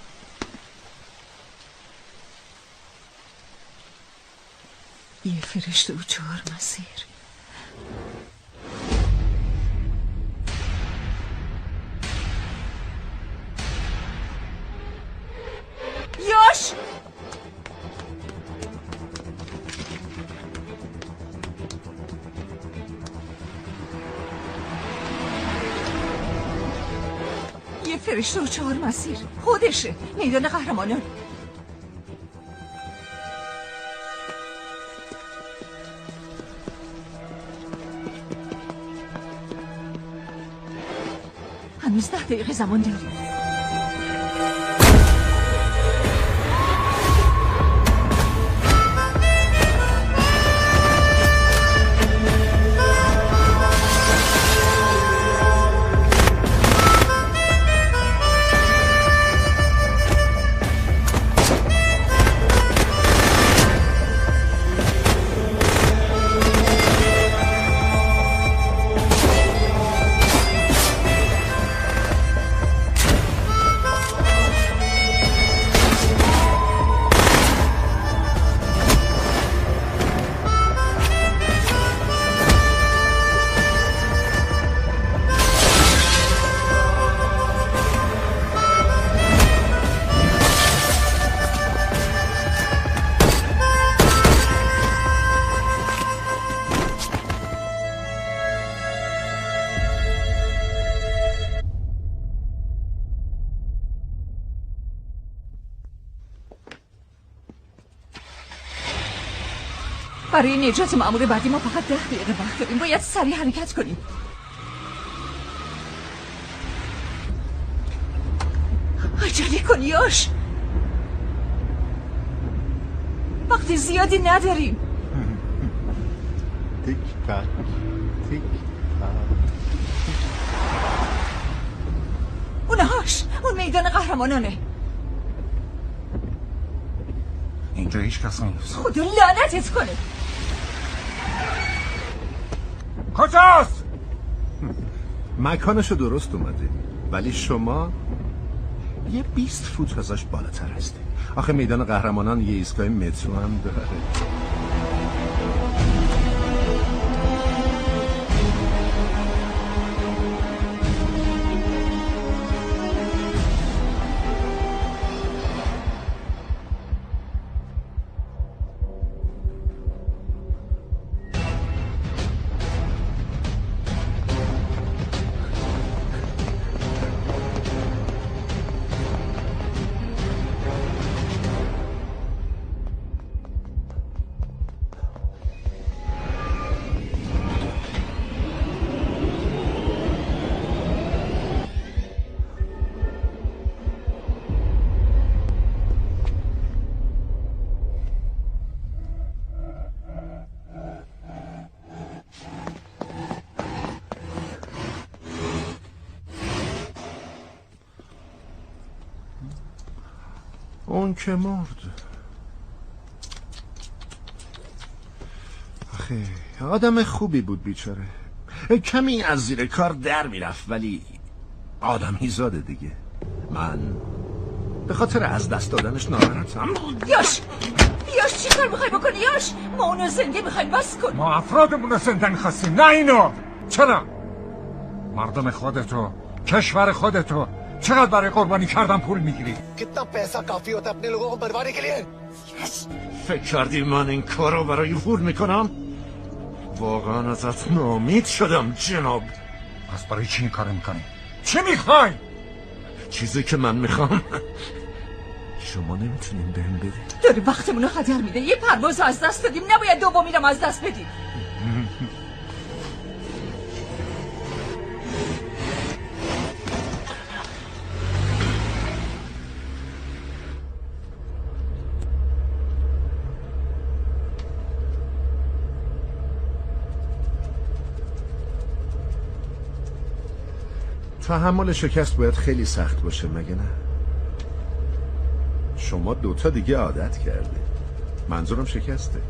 یه فرشته و 4 مسیر. یاش یه فرشته و 4 مسیر. خودشه. میدان قهرمانان. هنوز 10 دقیقه زمان داریم. برای نجات مأمور بعدی ما فقط 10 دقیقه وقت داریم. باید سریع حرکت کنیم. عجله کن یاش. وقت زیادی نداریم. تیک تاک تیک تاک. اونهاش. اون میدان قهرمانانه. اینجا هیچ کس نیست. خدا لعنتت کنه. کجاست؟ مکانشو درست اومده، ولی شما یه 20 فوت ازش بالاتر هستی. آخه میدان قهرمانان یه ایستگاه مترو هم داره. اون که مرد. آخه آدم خوبی بود بیچاره. کمی از زیر کار در میرفت، ولی آدمی زاده دیگه. من به خاطر از دست دادنش ناراحتم. یاش چی کار میخوای بکنی یاش؟ ما اونو زنده میخوایم بس کن. ما افرادمون رو زنده میخواستیم، نه اینو. چرا؟ مردم خودتو، کشور خودتو چقدر برای قربانی کردن پول میگیری؟ कितना पैसा काफी होता है अपने लोगों को मरवाने के लिए? فکر کردی من این کارو برای پول میکنم؟ واقعا ازت ناامید شدم جناب. پس برای چی این کارو میکنی؟ چی میخوای؟ چیزی که من میخوام شما نمیتونین بهم بدید. داری وقتمونو هدر میده. یه پرواز از دست دادیم، نباید دومیرم از دست بدیم. تحمل شکست باید خیلی سخت باشه مگه نه؟ شما دوتا دیگه عادت کرده. منظورم شکسته.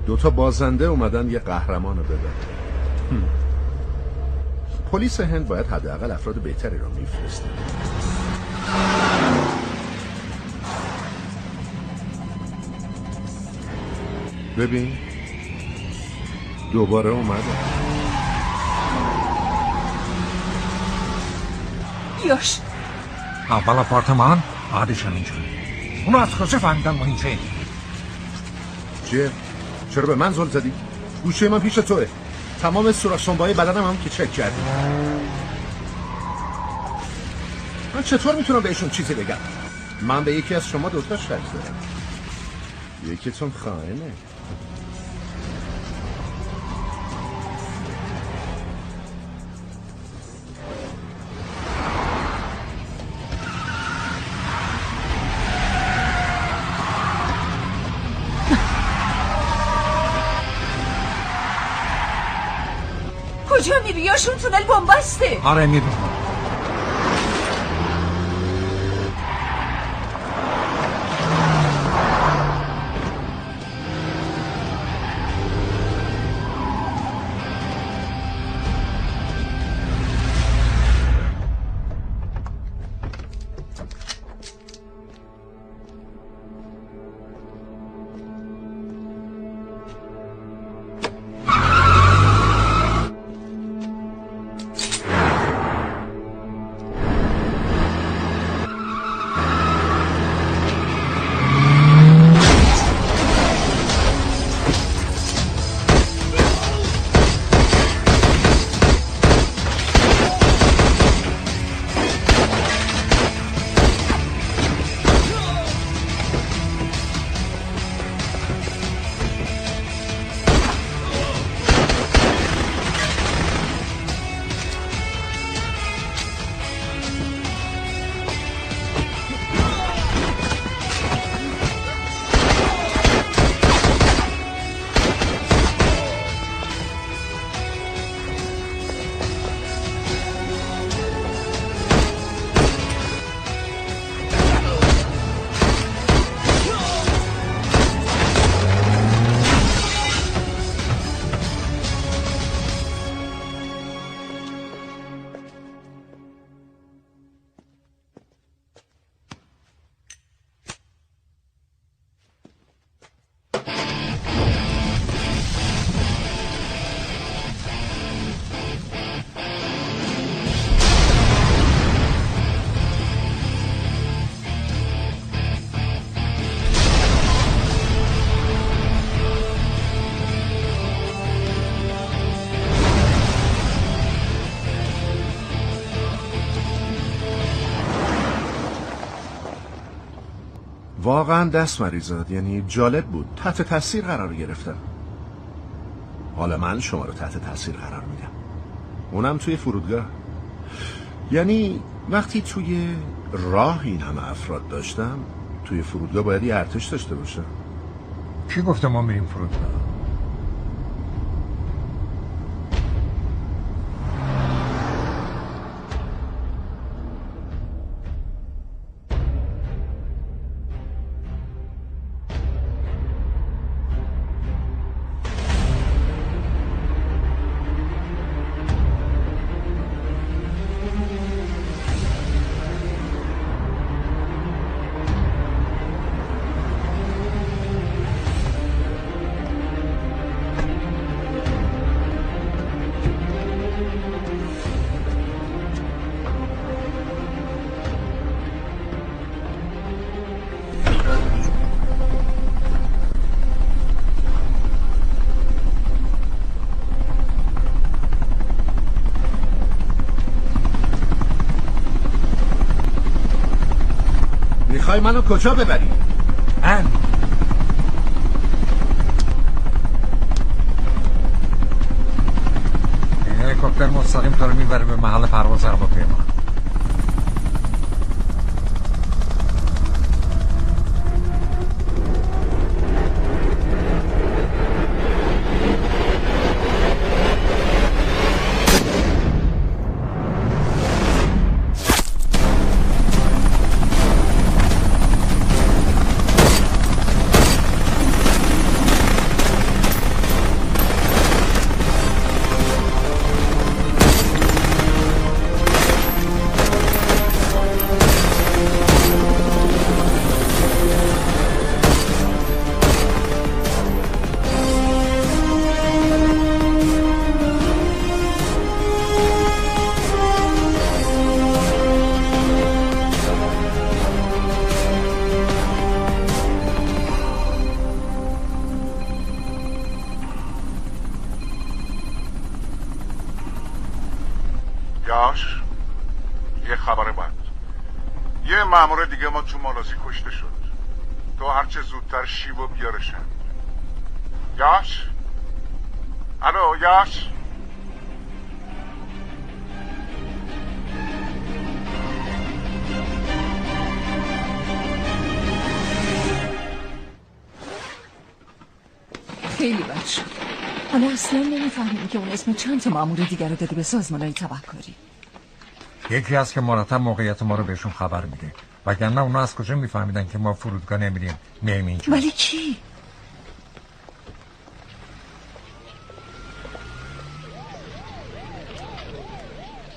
دوتا بازنده اومدن یه قهرمان رو ببرن. پلیس هند باید حداقل افراد بهتری رو میفرسته. ببین دوباره اومده. یاش اول آپارتمان بعدش همینجا. اونو از کجا فهمیدن ما اینجا؟ چیه؟ چرا به من زل زدی؟ گوشه من پیش توه. تمام سوراخ سنبای بدنم هم که چک کردی. من چطور میتونم بهشون چیزی بگم؟ من به یکی از شما دوتا شک دارم. یکیتون خائنه. کجا میری؟ یاشون تونل بنبسته. آره میدونم. واقعا دست مریضاد. یعنی جالب بود. تحت تاثیر قرار گرفتم. حالا من شما رو تحت تاثیر قرار میدم، اونم توی فرودگاه. یعنی وقتی توی راه این همه افراد داشتم، توی فرودگاه باید یه ارتش داشته باشم. کی گفته ما میریم فرودگاه؟ میخوای منو کجا ببری؟ این هلیکوپتر مستقیم تو رو میبره به محل پرواز هواپیما. یه خبر بد. یه مأمور دیگه ما تو مالازی کشته شد. تو هرچه زودتر شیبو بیارشن. یاش؟ الو یاش؟ خیلی بد شد. حالا اصلا نمیفهمیم که اون اسم چند تا مأمور دیگر رو داده به سازمان‌های تبهکاری. یکی هست که مرتب موقعیت ما رو بهشون خبر میده، وگرنه اونا از کجا میفهمیدن که ما فرودگاه نمیریم میایم اینجا؟ ولی کی؟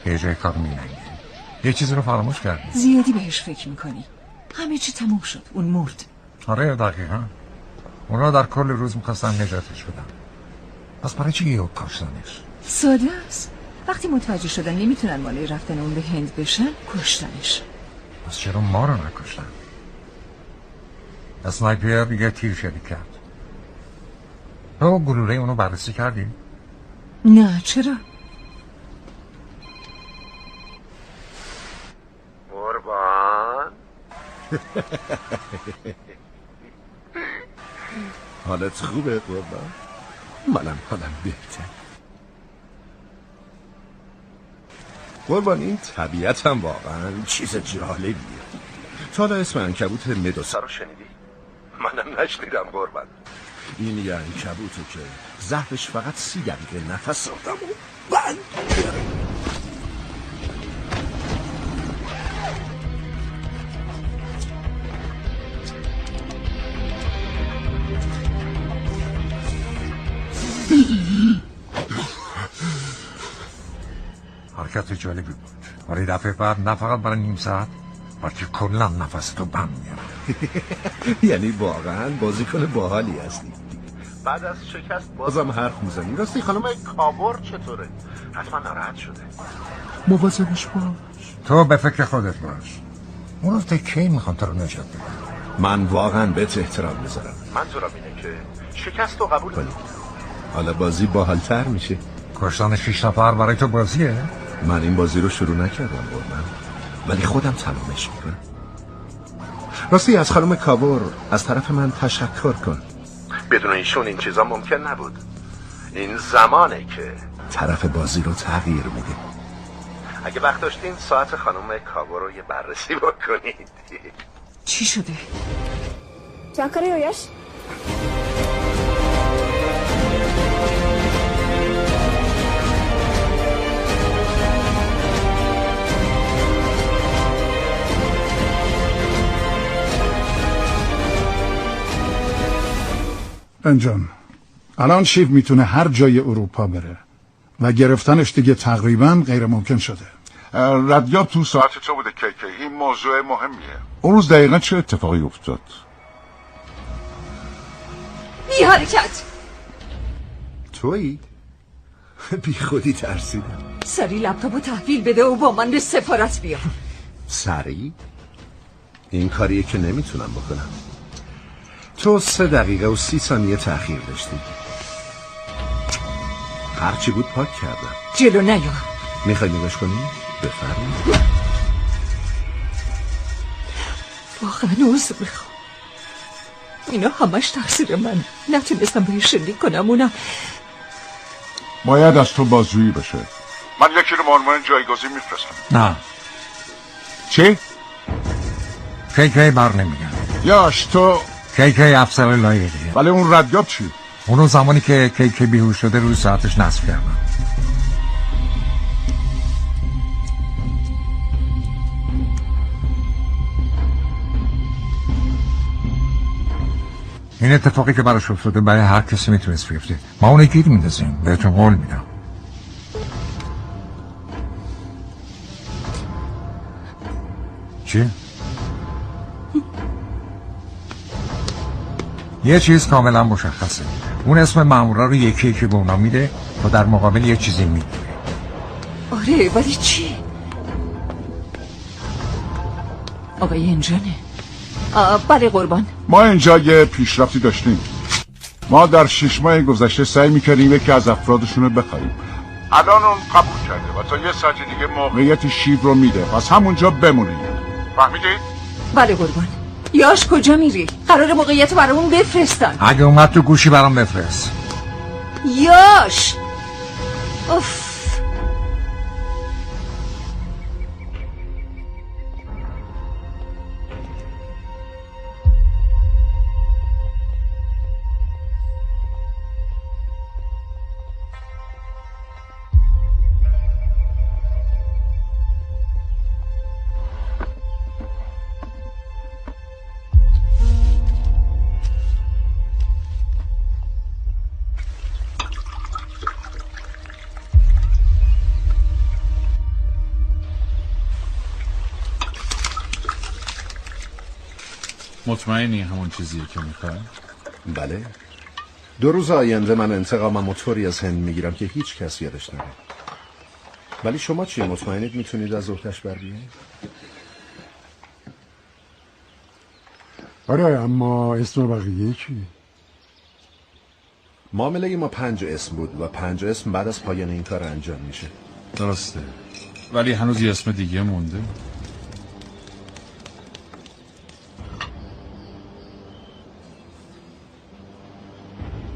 یه جای کار میلنگه. یه چیزی رو فراموش کردی. زیادی بهش فکر میکنی. همه چی تموم شد. اون مرد. آره دقیقا. اونا در کل روز میخواستن نجاتش بدن. پس برای چی یهو کشتنش؟ ساده است. وقتی متوجه شدن نمیتونن مالای رفتن اون به هند بشن، کشتنش. پس چرا ما رو نکشتن؟ اسنایپر یه تیر شلیک کرد. تو گلوله اونو بررسی کردی؟ نه چرا؟ قربان حالت خوبه قربان؟ منم حالم بهتر. قربان این طبیعت هم واقعا چیز جالبیه. تا حالا اسم عنکبوت مدوسا رو شنیدی؟ منم نشنیدم قربان. این یه عنکبوته که ظرفش فقط 30 دقیقه نفس آدم و بند. حرکت جالبی بود. ولی دفعه بعد نه فقط برای نیم ساعت بلکه کلا نفستو بند میاره. یعنی واقعا بازیکن باحالی هستی. بعد از شکست بازم حرف میزنی. راستی خانم کابور چطوره؟ حتما ناراحت شده. مواظبش باش. تو به فکر خودت باش. اون رو کی میخوان تو رو نجات بدن. من واقعا بهت احترام میذارم. منظورم اینه که شکست رو قبول کنی. حالا بازی باحال‌تر میشه. کشتن 6 نفر برای تو بازیه؟ من این بازی رو شروع نکردم قربان، ولی خودم تمامش میکنم. راستی از خانم کابور از طرف من تشکر کن. بدون ایشون این چیزا ممکن نبود. این زمانه که طرف بازی رو تغییر میده. اگه وقت داشتین ساعت خانم کابور رو یه بررسی بکنید. چی شده؟ क्या कर रहे हो यश? انجام الان شیف میتونه هر جای اروپا بره و گرفتنش دیگه تقریبا غیر ممکن شده. ردیاب تو ساعت تو بوده که این موضوع مهمیه. اون روز دقیقا چه اتفاقی افتاد؟ بی حرکت. تویی؟ بی خودی ترسیدم. سری لپتاپو تحویل بده و با من به سفارت بیا. سری؟ این کاریه که نمیتونم بکنم. تو 3 دقیقه و 30 ثانیه تأخیر داشتی. هرچی بود پاک کردم. جلو نیا. میخوای نگاش کنی؟ بفرمایید. واقعا عذر میخوام. اینا همش تقصیر من. نتونستم بهش شلیک کنم. اونم باید از تو بازجویی بشه. من یکی رو به عنوان جایگزین میفرستم. نه. چی؟ کی بر نمیگم. یاش تو کی افسر لایقیه. ولی اون ردیاب چی؟ اونو زمانی که کی بیهوش شده روی ساعتش نصب کردم. این اتفاقی که براش افتاده برای هر کسی میتونست بیفته. ما اونو گیر میندازیم. بهتون قول میدم. چی؟ یه چیز کاملا مشخصه. اون اسم مامورا رو یکی به اونا میده تا در مقابل یه چیزی میگیره. آره ولی چی؟ آقای اینجانه. بله قربان. ما اینجا یه پیشرفتی داشتیم. ما در 6 ماه گذشته سعی میکردیم یکی از افرادشون رو بخریم. الان اون قبول کرده و تا یه ساعت دیگه موقعیت شیب رو میده. پس همونجا بمونید. فهمیدید؟ بله قربان. یاش کجا میری؟ قرار موقعیت برامون بفرستن. اگه اومد تو گوشی برام بفرست. یاش اوف. مطمئنی همون چیزیه که میخوای؟ بله. 2 روز آینده من انتقامم طوری از هند میگیرم که هیچ کس یادش نره. ولی شما چی مطمئنید میتونید از عهده‌اش بر بیایید؟ آره اما اسم بقیه چی؟ معامله ما 5 اسم بود و 5 اسم بعد از پایان این کار انجام میشه. درسته. ولی هنوز یه اسم دیگه مونده.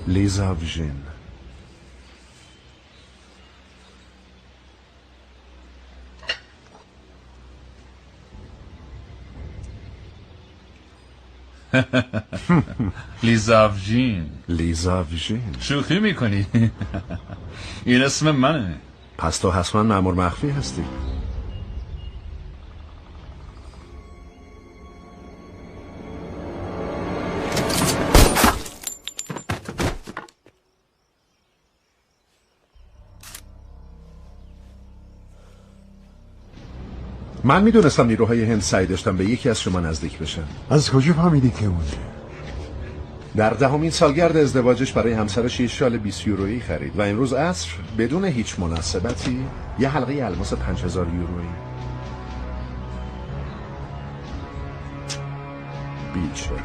لیزا وژین. لیزا وژین. لیزا وژین. شوخی میکنی؟ این اسم منه. پس تو حتما مأمور مخفی هستی. من میدونستم نیروهای هند سعی داشتن به یکی از شما نزدیک بشن. از کجا فهمیدی که اونه؟ در 10مین سالگرد ازدواجش برای همسرش یه شال 20 یورویی خرید و امروز عصر بدون هیچ مناسبتی یه حلقه الماس 5000 یورویی. بیچاره.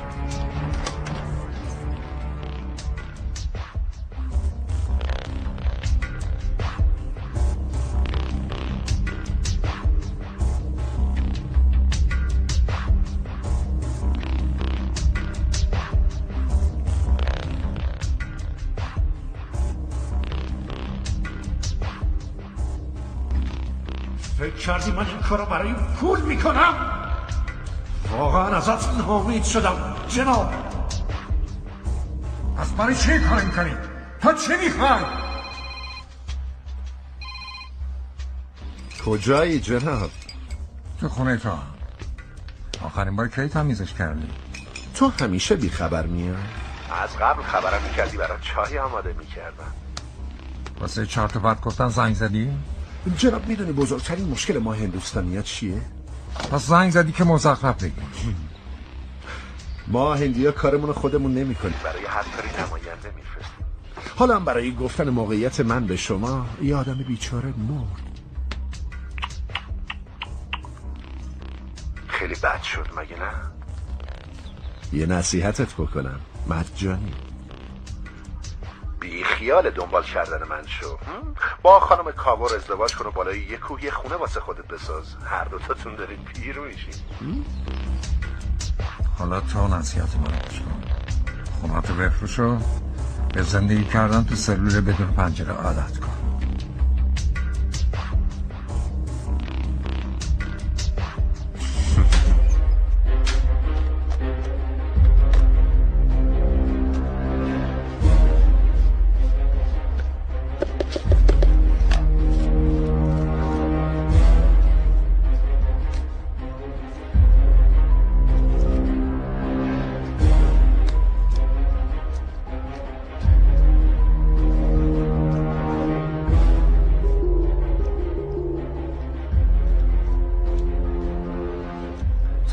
فکر کردی من این کارو برای پول میکنم؟ واقعا ازت ناامید شدم جناب. از برای چه کار این کنی؟ تا چه میخوای؟ کجایی جناب؟ تو خونه تو. آخرین بار کی تمیزش کردی؟ تو همیشه بیخبر میای. از قبل خبرم میکردی برای چای آماده میکردم. واسه چهار تا بعد گفتن زنگ زدی؟ جناب میدونی بزرگترین مشکل ما هندوستانی‌ها چیه؟ پس زنگ زدی که مزخرف بگی. ما هندی‌ها کارمون خودمون نمی‌کنیم. برای هر کاری نماینده میفرستیم. حالا هم برای گفتن موقعیت من به شما یه آدم بیچاره مرد. خیلی بد شد مگه نه؟ یه نصیحتت بکنم مجانی. بی خیال دنبال کردن من شو. با خانم کاور ازدواج کن و بالای یه کوه یه خونه واسه خودت بساز. هر دوتاتون دارین پیر میشین. حالا تو نصیحت من گوش کن. خوناتو بفروش و به زندگی کردن تو سلول بدون پنجره عادت کن.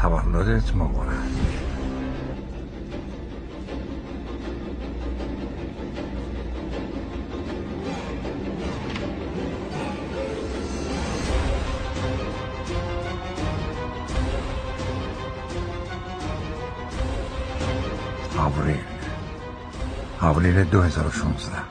تولدت مبارک. آوریل 2016.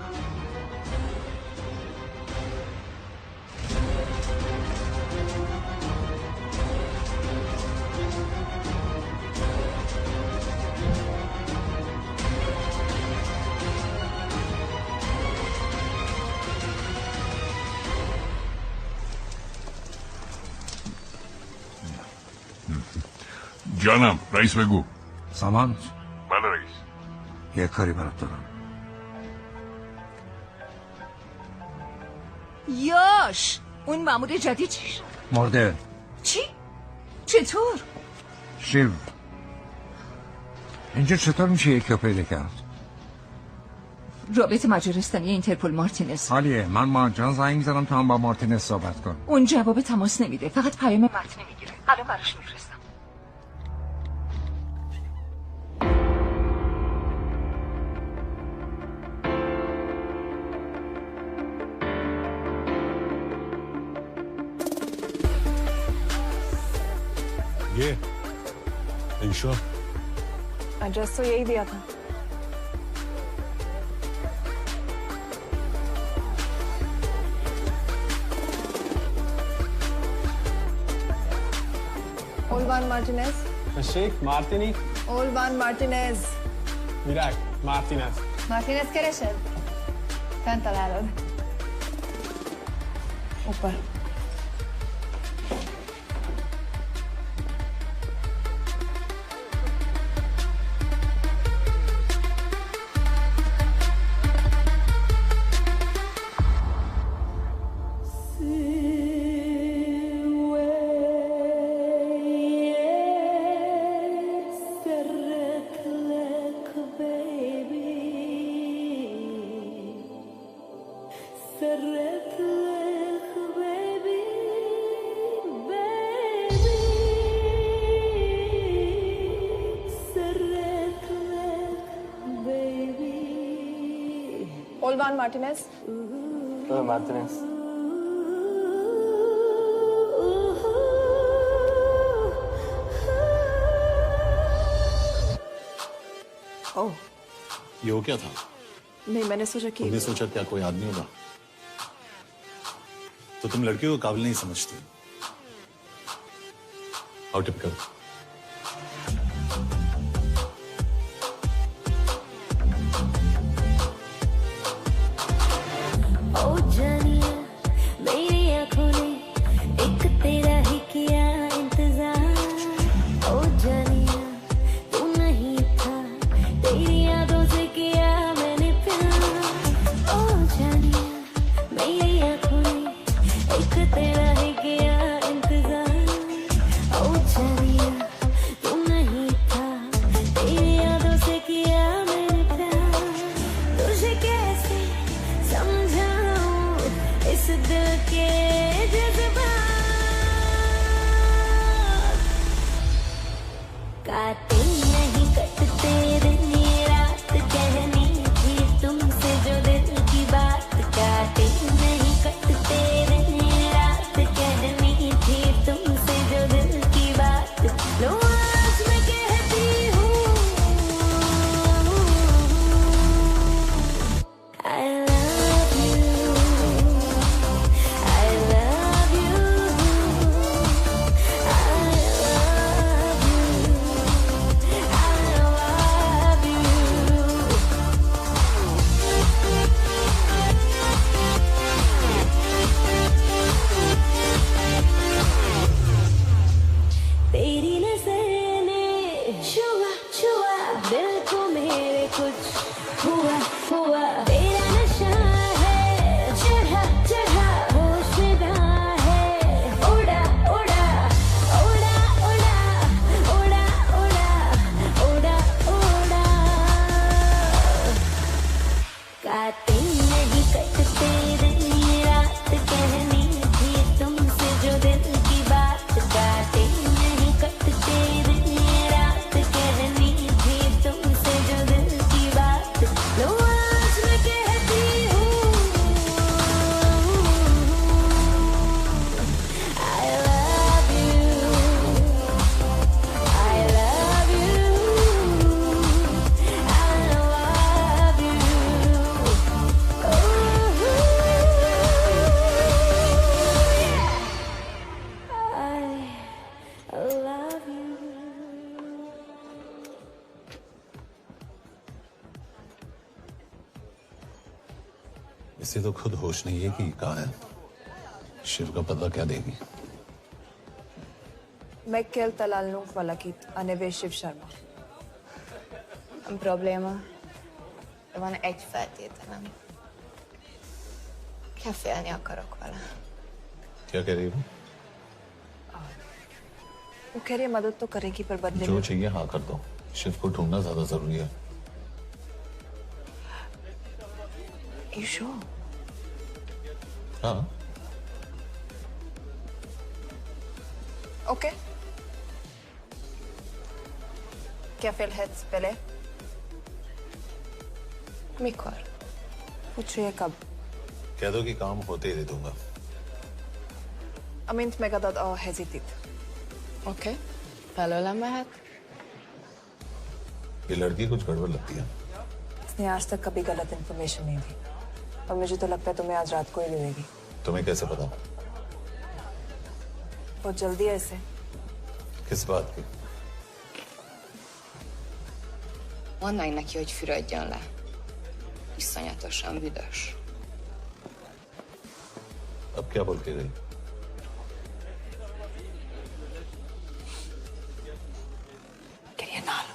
جانم رئیس بگو. سامان. بله رئیس. یه کاری برات دارم. یاش اون مأمور جدید چی شد؟ مرده. چی؟ چطور؟ شیو اینجا چطور میشه یکی پیدا کرد؟ رابط مجارستانی اینترپول مارتینز. حالیه من ماجرا زنگ میزنم تا هم با مارتینز صحبت کن. اون جواب تماس نمیده، فقط پیام متن میگیره. الان براش میفرستم. ये ऐशा एड्रेस तो यही दिया था। Olvan Martinez. शेख Martini. Olvan Martinez. Virat Martinez. Martinez keresed? Fent találod. ऊपर. Olvan Martinez. Martinez. ओह ये हो क्या था? नहीं मैंने सोचा कि तुमने सोचा क्या कोई आदमी होगा? तो तुम लड़की को काबिल नहीं समझती। आओ टिपिकल। I love you बातें नहीं कटते दिन रात कहनी थी तुमसे जो दिल की बात बातें नहीं कटते दिन रात कहनी थी तुमसे जो दिल की बात लो आज मैं कहती हूँ I love you I love you I love you I love you इसे तो खुद होश नहीं है कि कहाँ है। शिव का पता क्या देगी? Meg kell találnunk valakit, a neve Shiv Sharma. Nem probléma. De van egy feltételem. Kefélni akarok vele. क्या कह रही हो? वो कह रही है मदद तो करेगी पर बदले जो में चाहिए हाँ कर दो। शिव को ढूंढना ज्यादा जरूरी है। You sure? हाँ Okay. Kefél hetsz bele? Mikor? पूछ रही है कब? कह दो कि काम होते ही दे दूंगा। Amint megadod a hezitit. Oké. Belőlem mehet? ये लड़की कुछ गड़बड़ लगती है। इसने आज तक कभी गलत इन्फॉर्मेशन नहीं दी और मुझे तो लगता है तुम्हें आज रात को ही दे देगी। तुम्हें कैसे पता? बहुत जल्दी है इसे। किस बात की? Mondd meg neki, hogy fürödjön le. Iszonyatosan büdös. अब क्या बोल के गई? Quería nalo.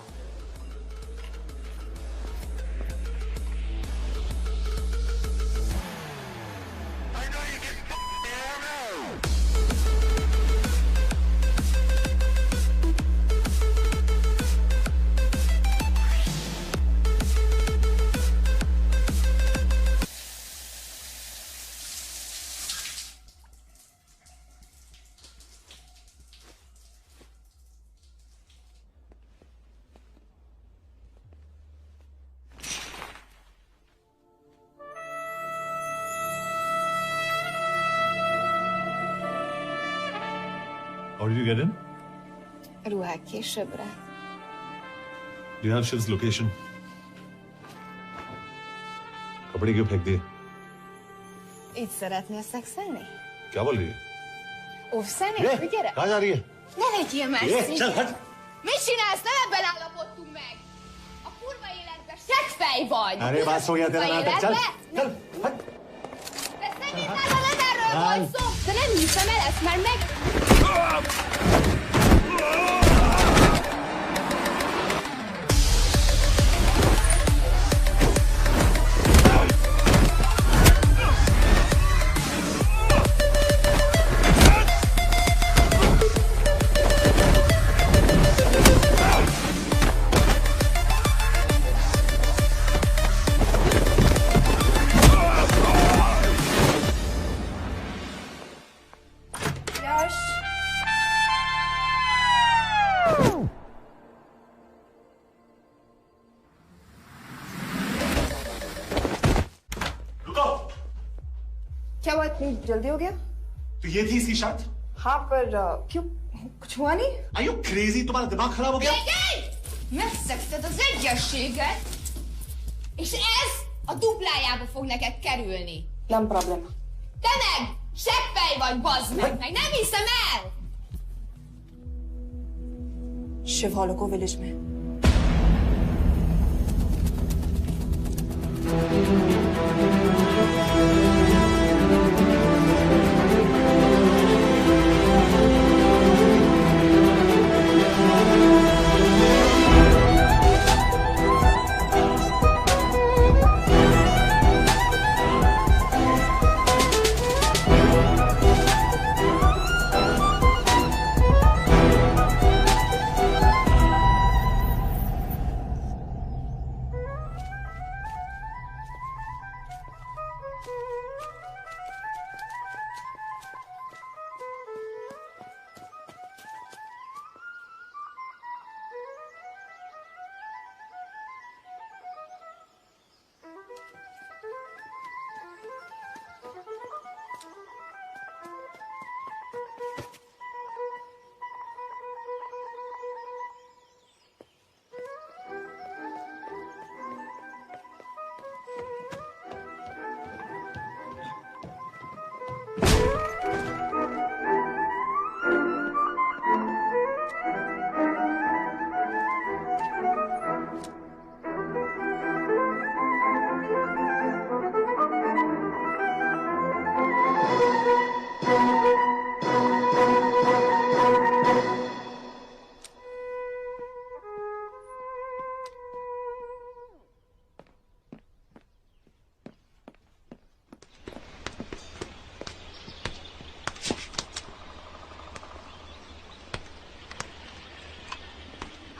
How did you get in? Ruhák későbbre. Do you have Shiv's location? कपड़े क्यों फेंक दिए? Így szeretnél szexelni? क्या बोल रही है? Óvszerni? ये, Gyere! कहाँ जा रही है? Ne legyél már ये, szívű! चल हट! Mit csinálsz? Nem ebben állapodtunk meg! A kurva életben seggfej vagy! अरे बात हो गया तेरा नाटक, चल! चल, हट! De szerintem nem erről volt szó! De nem hiszem el ezt, mert meg... Yash! रुको। क्या हुआ इतनी जल्दी हो गया? तो ये थी इसकी शर्त? हाँ पर क्यों कुछ हुआ नहीं? Are you crazy? तुम्हारा दिमाग खराब हो गया? Megszegted az egyességet, és ez a duplájába fog neked kerülni. Nem probléma. Te meg seggfej vagy, bazd meg nem hiszem el! Shiv hollow को विलेज में।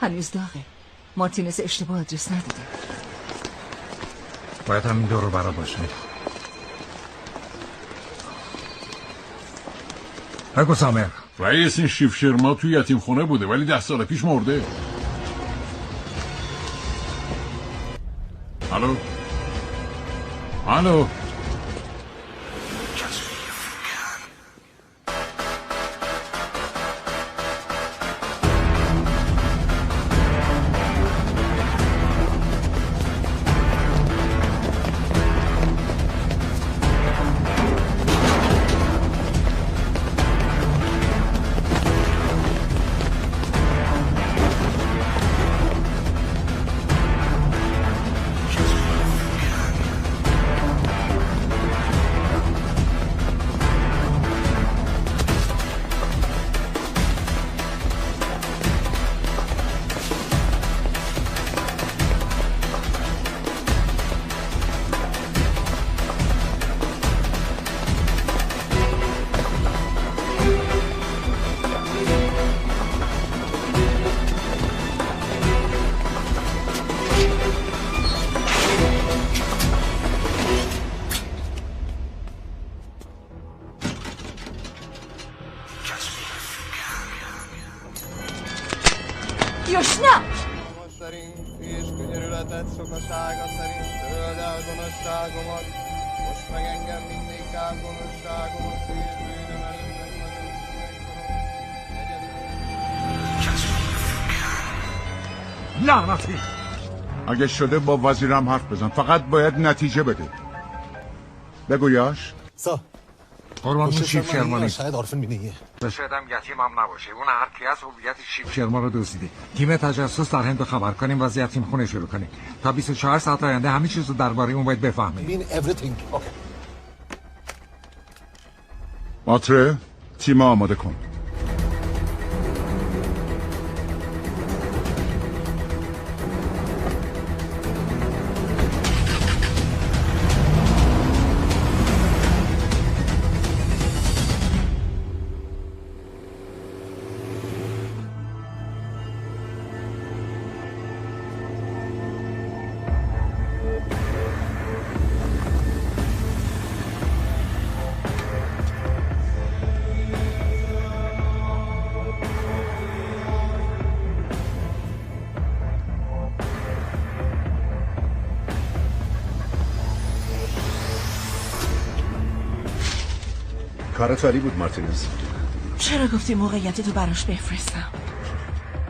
هنوز داغه. مارتینز اشتباه آدرس نداده. باید همین دور رو برا باشه. بگو سامر. رئیس این شیف شرما توی یتیم خونه بوده ولی 10 سال پیش مرده. الو الو Yoshna! لعنتی اگه شده با وزیرم حرف بزن، فقط باید نتیجه بده. بگو یاش قربان اون شیف شرما نیست. شاید عارفین بینیه. شاید هم یتیم هم نباشه. اون هر کی از هویت شیف شرما رو دزدیده. تیم تجسس در هند خبر کنیم، وضعیت تیم خونه شروع کنیم. تا 24 ساعت آینده همه چیز رو درباره اون باید بفهمیم. ماتره تیم آماده کن. کارت عالی بود مارتینز. چرا گفتی موقعیت تو براش بفرستم؟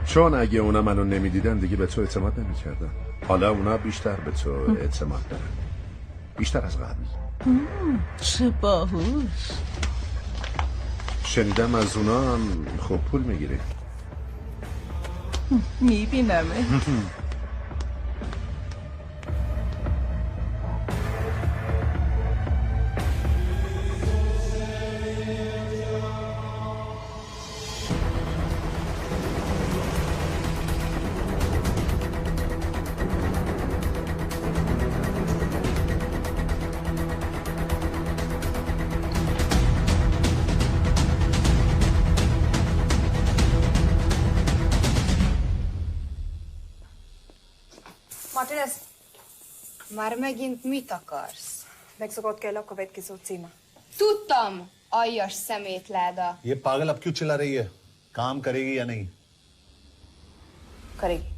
چون اگه اونا منو نمیدیدن دیگه به تو اعتماد نمیکردن. حالا اونا بیشتر به تو اعتماد دارن، بیشتر از قبل. چه باهوش. شنیدم از اونا هم خوب پول میگیری. میبینمه. Martinez, már megint mit akarsz? Megszokott kell a következő címe. Tudtam, aljas szemétláda. ये पागल अब क्यों चिल्ला रही है? काम करेगी या नहीं? Karigi.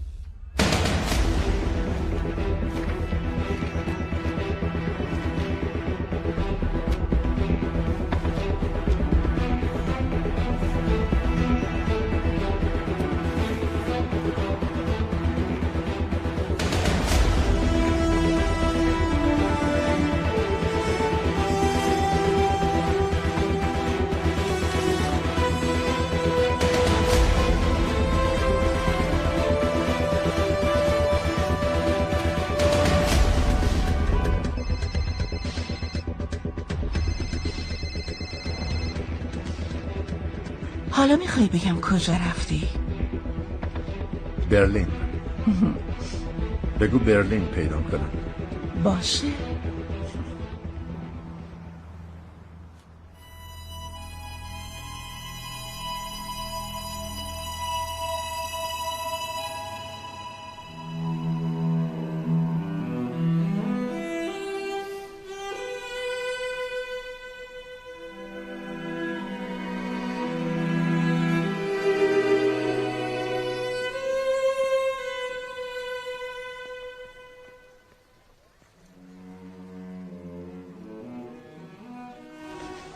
حالا میخوای بگم کجا رفتی؟ برلین. بگو برلین پیدا کنم. باشه.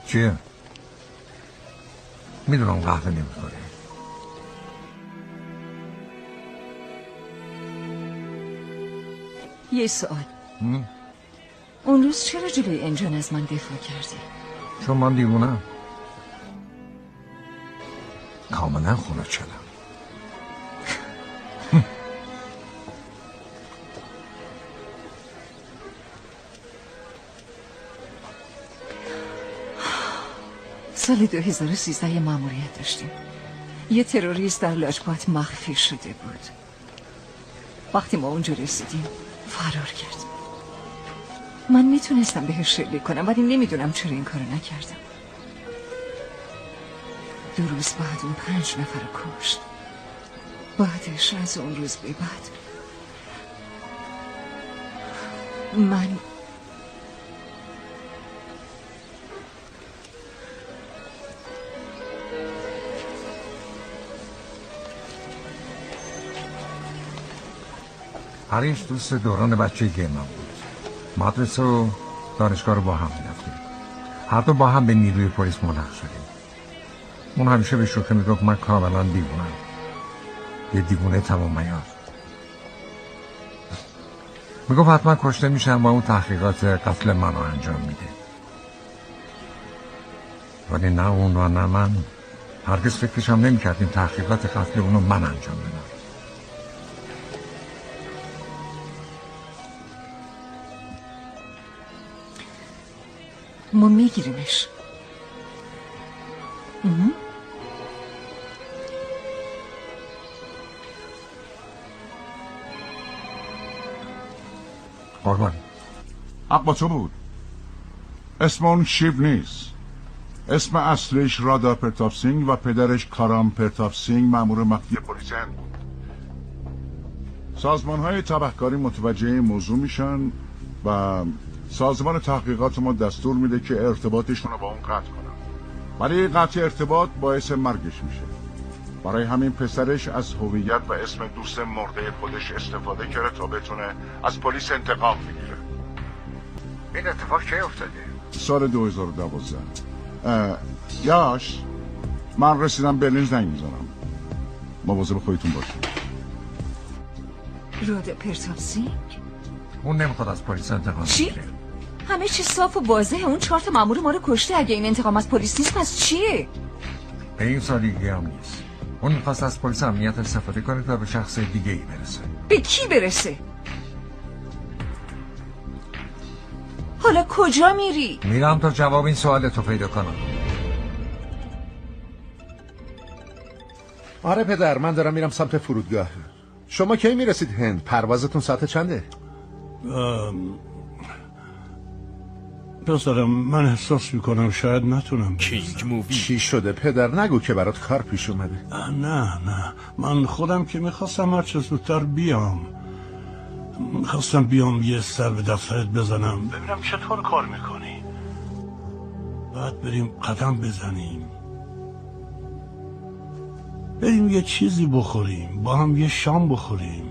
چیه؟ میدونم قهوه نمیخوری. یه سوال. اون روز چرا جلوی انجان از من دفاع کردی؟ چون من دیوونم. کاملا خونه چلم. سال 2013 یه ماموریت داشتیم. یه تروریست در لاجپات مخفی شده بود. وقتی ما اونجا رسیدیم فرار کرد. من میتونستم بهش شلیک کنم ولی نمیدونم چرا این کارو نکردم. 2 روز بعد اون 5 نفر رو کشت. بعدش از اون روز به بعد من عریش دوست دوران بچگی من بود. مدرسه و دانشگاه رو با هم می‌رفتیم. هر دو با هم به نیروی پلیس ملحق شدیم. اون همیشه به شوخی میگفت من کاملا دیوونم. یه دیوونه تمام عیار. میگفت حتما کشته میشم و اون تحقیقات قتل منو انجام میده. ولی نه اون و نه من هرگز فکرشم نمی‌کردیم تحقیقات قتل اونو من انجام بدم. ما میگیریمش. قربان حق با تو بود. اسم اون شیو نیست. اسم اصلیش رادا پرتاپ سینگ و پدرش کارام پرتاپ سینگ مأمور مخفی پلیس هند بود. سازمان‌های تبهکاری متوجه این موضوع میشن و سازمان تحقیقات ما دستور میده که ارتباطشون رو با اون قطع کنن. ولی قطع ارتباط باعث مرگش میشه. برای همین پسرش از هویت و اسم دوست مرده خودش استفاده کرده تا بتونه از پلیس انتقام بگیره. این اتفاق کی افتاده؟ سال 2012. یاش من رسیدم برلین زنگ میزنم. مواظب خودتون باشید. رادا پرتاپ سینگ؟ اون نمیخواد از پلیس انتقام چی؟ بگیره. همه چی صاف و واضحه. اون 4 تا مأمور ما رو کشته. اگه این انتقام از پلیس نیست پس چیه؟ به این سادگی هم نیست. اون میخواست از پلیس امنیت استفاده کنه تا به شخص دیگه ای برسه. به کی برسه؟ حالا کجا میری؟ میرم تا جواب این سوالتو پیدا کنم. آره پدر، من دارم میرم سمت فرودگاه. شما کی میرسید هند؟ پروازتون ساعت چنده؟ پسرم من احساس میکنم شاید نتونم. کینگ مووی. چی شده پدر؟ نگو که برات کار پیش اومده. نه من خودم که میخواستم هر چه زودتر بیام. میخواستم بیام یه سر به دفترت بزنم ببینم چطور کار میکنی، بعد بریم قدم بزنیم، بریم یه چیزی بخوریم، با هم یه شام بخوریم.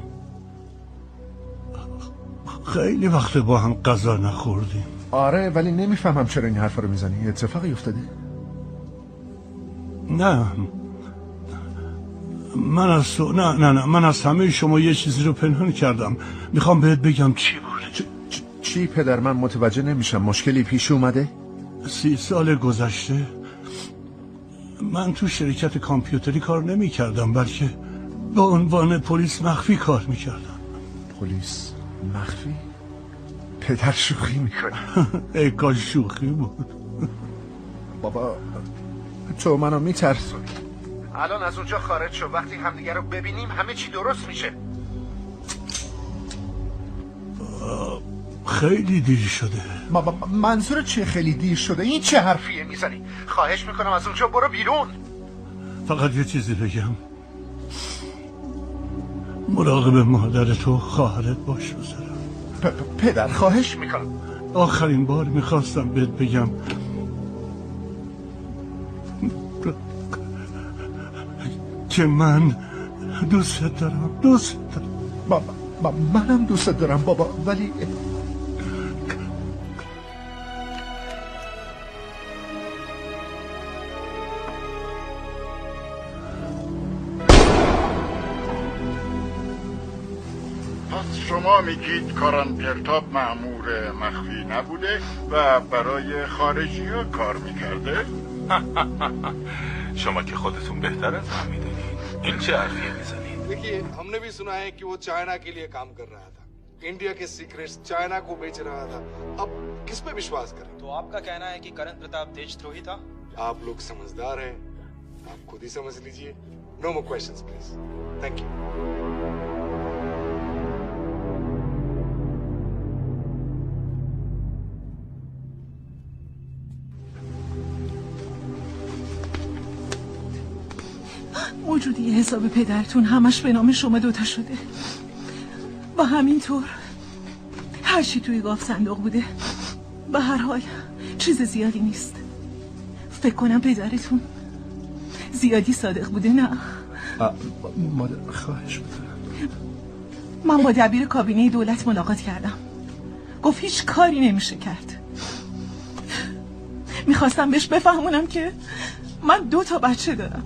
خیلی وقت با هم غذا نخوردیم. آره ولی نمیفهمم چرا این حرفا رو میزنی. اتفاقی افتاده؟ نه من از همه شما یه چیزی رو پنهان کردم. میخوام بهت بگم چی بود. چی پدر؟ من متوجه نمیشم. مشکلی پیش اومده؟ 30 سال گذشته من تو شرکت کامپیوتری کار نمی کردم بلکه به عنوان پلیس مخفی کار می کردم. پلیس مخفی؟ پدر شوخی میکنه. ای کاش شوخی بود. بابا تو منو میترسونی. الان از اونجا خارج شو. وقتی همدیگه رو ببینیم همه چی درست میشه. خیلی دیر شده. منظور چیه خیلی دیر شده؟ این چه حرفیه میزنی؟ خواهش میکنم از اونجا برو بیرون. فقط یه چیزی بگم، مراقب مادرت و خواهرت باش بذارم. پدر خواهش میکنم. آخرین بار میخواستم بهت بگم که من دوست دارم. منم دوست دارم بابا، ولی پس شما میگید کاران پرتاب مأمور مخفی نبوده و برای خارجی ها کار میکرده؟ شما که خودتون بهتر از من میدونید. این چه حرفیه میزنید؟ देखिए हमने भी सुना है कि वो चाइना के लिए काम कर रहा था, इंडिया के सीक्रेट्स चाइना को बेच रहा था. अब किस पे विश्वास करें? तो आपका कहना है कि करण प्रताप देशद्रोही था? आप लोग समझदार हैं, आप खुद ही समझ लीजिए. No more questions, please. Thank you. موجودی حساب پدرتون همش به نام شما دوتا شده و همینطور هرچی توی گاف صندوق بوده. به هر حال چیز زیادی نیست. فکر کنم پدرتون زیادی صادق بوده. نه مادر خواهش میکنم. من با دبیر کابینه دولت ملاقات کردم. گفت هیچ کاری نمیشه کرد. میخواستم بهش بفهمونم که من 2 بچه دارم،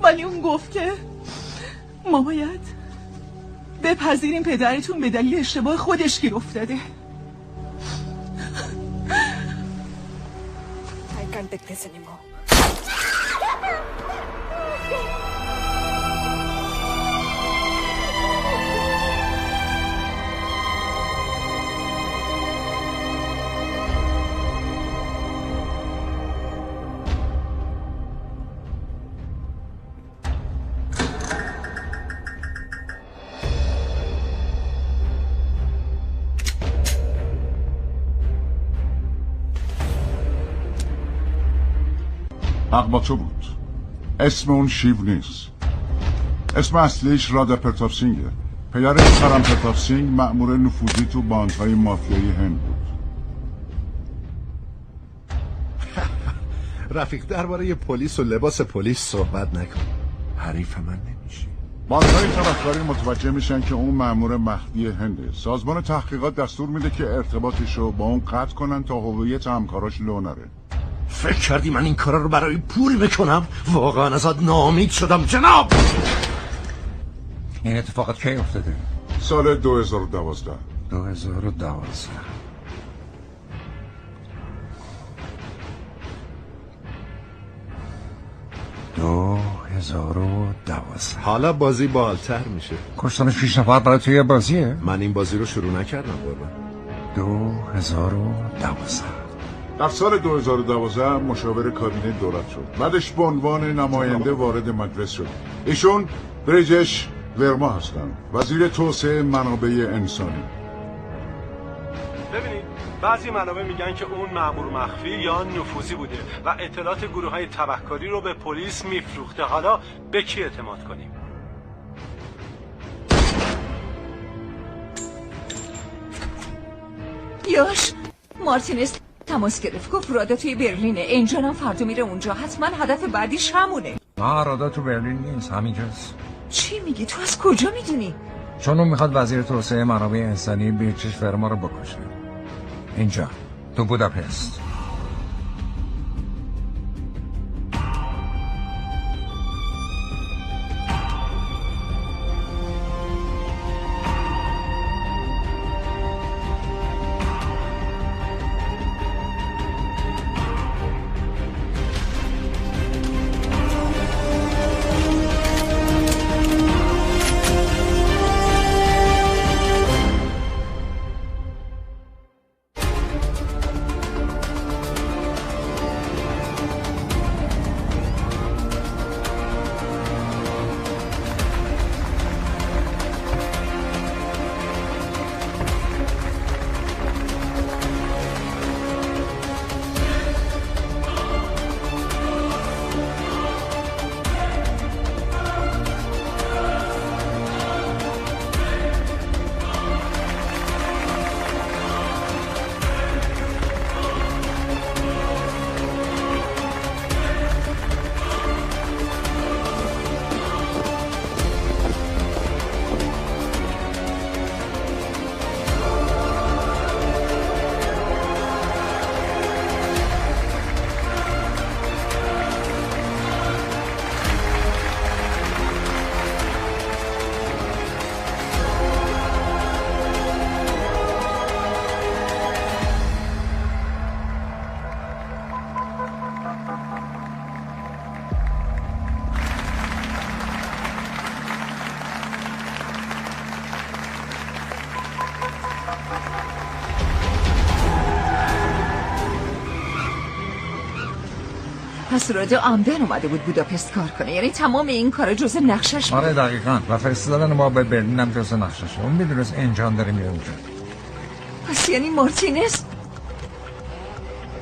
ولی اون گفت که ما باید بپذیریم پدرتون به دلیل اشتباه خودش گیر افتاده. I can't take this anymore. حق با تو بود. اسم اون شیو نیست. اسم اصلیش رادا پرتاپ سینگه. پدرش کرن پرتاپ سینگ مأمور نفوذی تو باندهای مافیایی هند بود. رفیق درباره پلیس و لباس پلیس صحبت نکن. حریف من نمیشی. باندهای طرفداری متوجه میشن که اون مأمور مخفی هنده. سازمان تحقیقات دستور میده که ارتباطشو با اون قطع کنن تا هویت همکاراش لو نره. فکر کردی من این کارا رو برای پول بکنم؟ واقعا ازت ناامید شدم جناب. این اتفاقات کی افتاده؟ سال 2012. 2012. حالا بازی بالتر میشه. کشتن 6 نفر برای توی بازیه؟ من این بازی رو شروع نکردم قربان. 2012. در سال 2012 مشاور کابینه دولت شد. بعدش به عنوان نماینده وارد مجلس شد. ایشون بریجش ورما هستن، وزیر توسعه منابع انسانی. ببینید بعضی منابع میگن که اون مأمور مخفی یا نفوذی بوده و اطلاعات گروه‌های تبهکاری رو به پلیس میفروخته. حالا به کی اعتماد کنیم؟ یاش مارتینز تماس گرفت، گفت رادا توی برلینه. اینجا هم فردا میره اونجا. حتما هدف بعدیش همونه. نه رادا تو برلین نیست، همینجاست. چی میگی؟ تو از کجا میدونی؟ چون اون میخواد وزیر توسعه منابع انسانی بریجش ورما رو بکشه. اینجا تو بوداپست. پس رادیو آمدن اومده بود بوداپست کار کنه، یعنی تمام این کار جزء نقشش بود. آره دقیقاً. و فرستادن ما به برلین هم جزء نقششه. اون میدونست انجام داره میره اونجا. پس یعنی مارتینز؟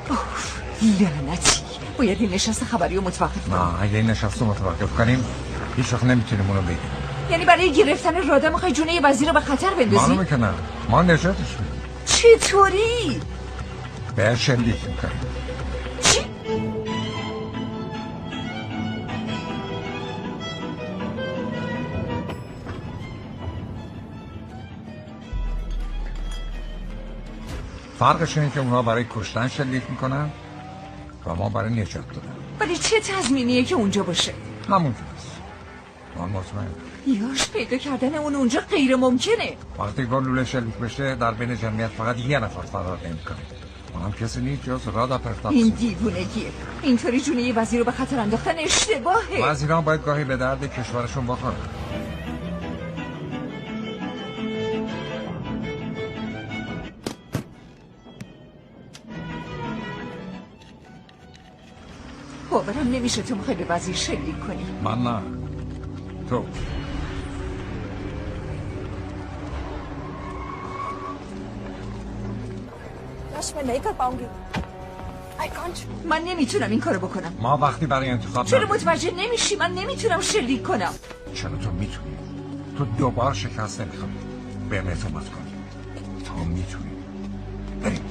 اوف لعنتی. باید این نشست خبری رو متوقف کنیم. نه اگه این نشست رو متوقف کنیم هیچ وقت نمیتونیم اونو بگیریم. یعنی برای گرفتن راده میخوای جون یه وزیر رو به خطر بندازی؟ معلومه که نه. ما نجاتش میدیم. چطوری؟ به شلیک میکنیم. چی؟ فرقش اینه که اونا برای کشتن شلیک میکنن و ما برای نجات دادن. ولی چه تضمینیه که اونجا باشه؟ همونجاست. من مطمئن. یاش پیدا کردن اونجا غیر ممکنه. وقتی گلوله شلیک بشه در بین جمعیت فقط یه نفر فرار نمیکنه. اونم کسی نیست جز رادا پرتاپس. این دیوونگیه. اینطوری جون یه وزیر رو به خطر انداختن اشتباهه. وزیران باید گاهی به درد کشورشون بخورن. باورم نمیشه تو میخوای به وزیر شلیک کنی. من نه. تو. मैं नहीं कर पाऊंगी। I can't. من نمیتونم این کارو بکنم. ما وقتی برای انتخاب چرا متوجه نمیشی؟ من نمیتونم شلیک کنم. چرا تو میتونی؟ تو دوبار شکست نمیخوای. به اعتماد کن. تو میتونی. بریم.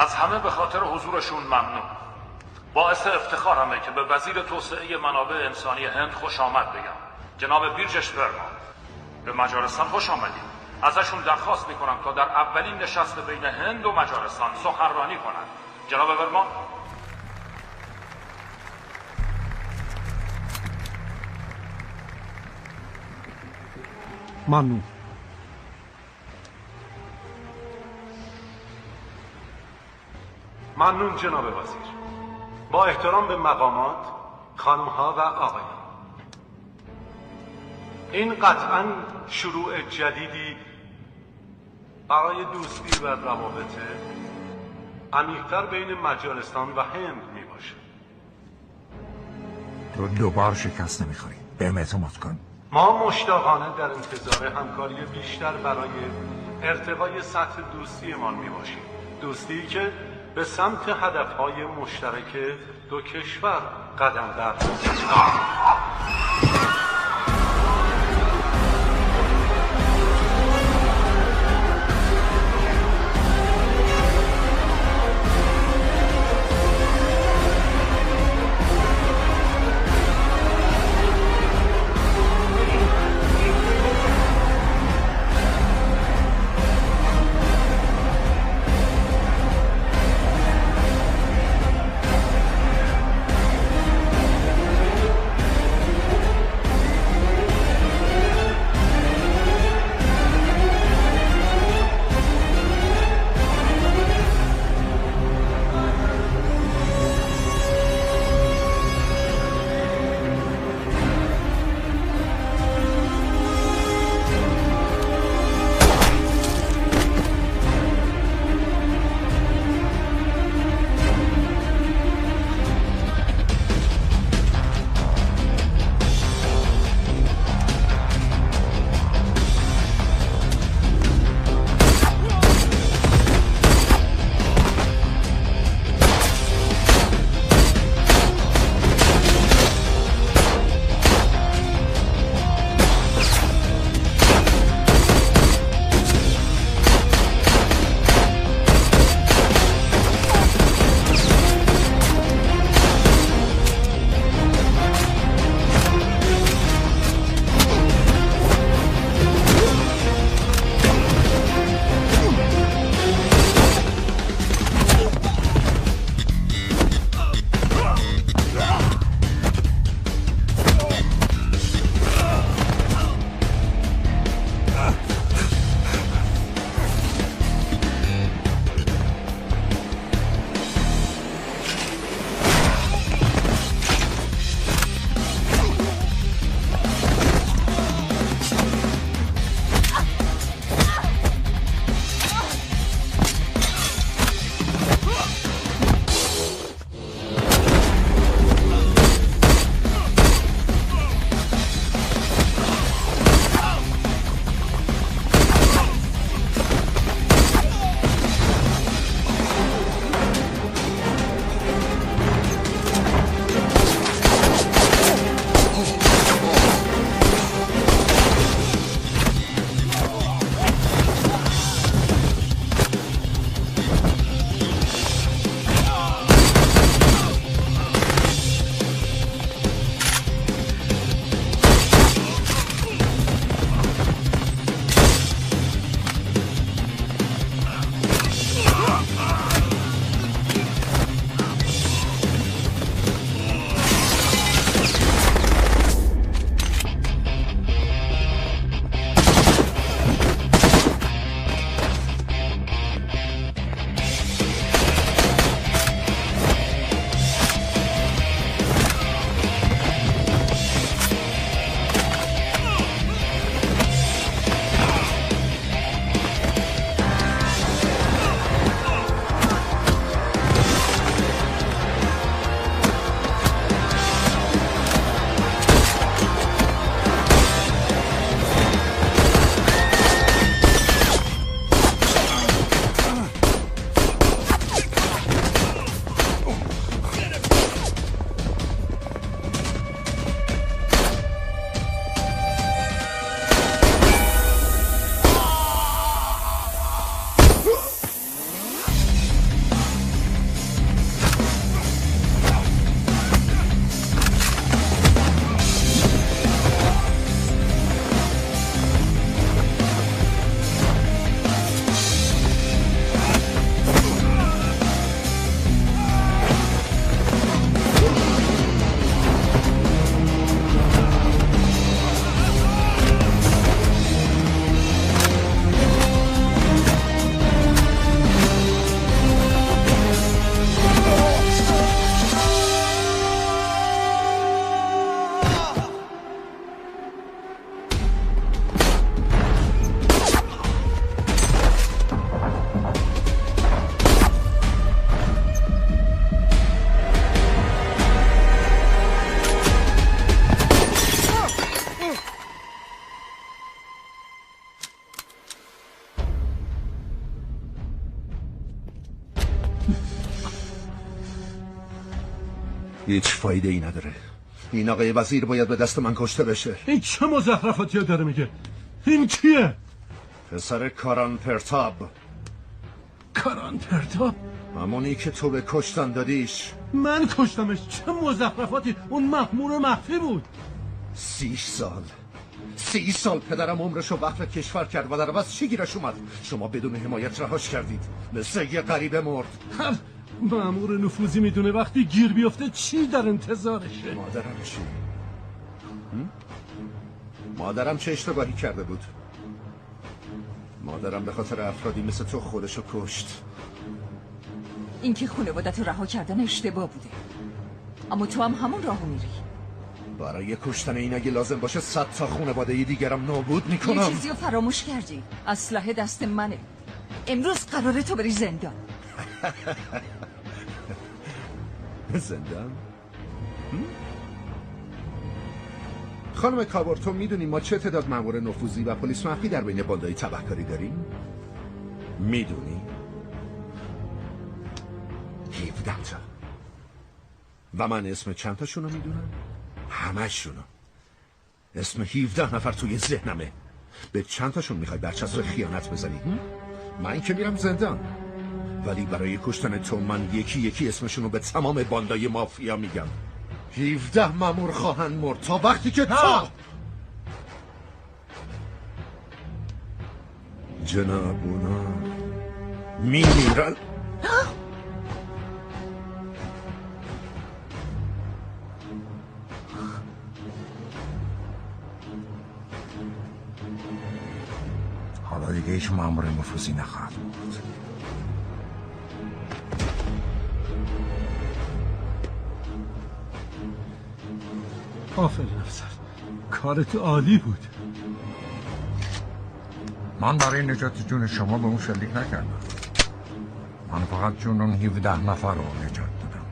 از همه به خاطر حضورشون ممنون. باعث افتخارمه که به وزیر توسعه منابع انسانی هند خوش آمد بگم، جناب بیرجش ورما. به مجارستان خوش آمدید. ازشون درخواست میکنم تا در اولین نشست بین هند و مجارستان سخنرانی کنند. جناب ورما. ممنون. ممنون جناب وزیر. با احترام به مقامات، خانم‌ها و آقایان، این قطعاً شروع جدیدی برای دوستی و روابط عمیق‌تر بین مجارستان و هند می باشه. تو دوبار شکست نمیخوری. به اعتماد کن. ما مشتاقانه در انتظار همکاری بیشتر برای ارتقای سطح دوستیمان می باشیم. دوستی که به سمت هدفهای مشترک دو کشور قدم برمی‌دارد. هیچ فایده ای نداره. این آقای وزیر باید به دست من کشته بشه. این چه مزخرفاتی داره میگه؟ این کیه؟ پسر کاران پرتاب. کاران پرتاب؟ همونی که تو به کشتن دادیش. من کشتمش؟ چه مزخرفاتی؟ اون مأمور مخفی بود. 30 سال پدرم عمرشو وقف کشور کرد و در عوض چی گیرش اومد؟ شما بدون حمایت رهاش کردید، مثل یه غریبه مرد. مأمور نفوذی میدونه وقتی گیر بیفته چی در انتظارشه. مادرم چی؟ مادرم چه اشتباهی کرده بود؟ مادرم به خاطر افرادی مثل تو خودشو کشت. اینکه خانوادت رو رها کردن اشتباه بوده، اما تو هم همون راهو میری. برای کشتن این اگه لازم باشه 100 تا خانواده دیگرم نابود میکنم. یه چیزی رو فراموش کردی. اسلحه دست منه. امروز قراره تو بری زندان. زندان؟ خانم کابور، تو میدونی ما چه تعداد مأمور نفوذی و پلیس مخفی در بین باندای تبهکاری داریم؟ میدونی؟ 17 تا. و من اسم چند تاشونو میدونم؟ همشونو. اسم 17 نفر توی ذهنمه. به چند تاشون میخوای برچسب خیانت بزنی؟ من که میرم زندان، ولی برای کشتن تو من یکی یکی اسمشونو به تمام باندای مافیا میگم. 17 مأمور خواهند مرد تا وقتی که تو جنابونا میمیرن. حالا دیگه هیچ مأمور نفوذی نخواهد بود. آفرین افسر، کارت عالی بود. من برای نجات جون شما به اون شلیک نکردم. من فقط جون اون 17 نفر رو نجات دادم.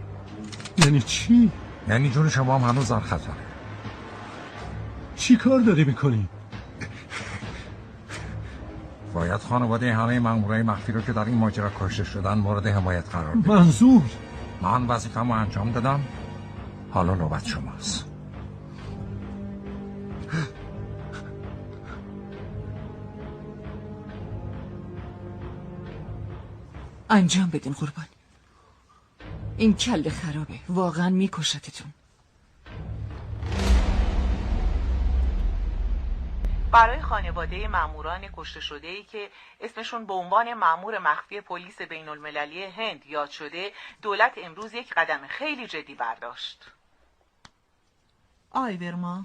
یعنی چی؟ یعنی جون شما هم هنوز در خطره. چی کار داری میکنی؟ باید خانواده همه مأمورای مخفی رو که در این ماجرا کشته شدن مورد حمایت قرار بدم. منظور؟ من وظیفه‌مو انجام دادم، حالا نوبت شماست. انجام بدین قربان. این کله خرابه، واقعا میکشتتون. برای خانواده ماموران کشته شده‌ای که اسمشون به عنوان مأمور مخفی پلیس بین المللی هند یاد شده، دولت امروز یک قدم خیلی جدی برداشت. آقای ورما؟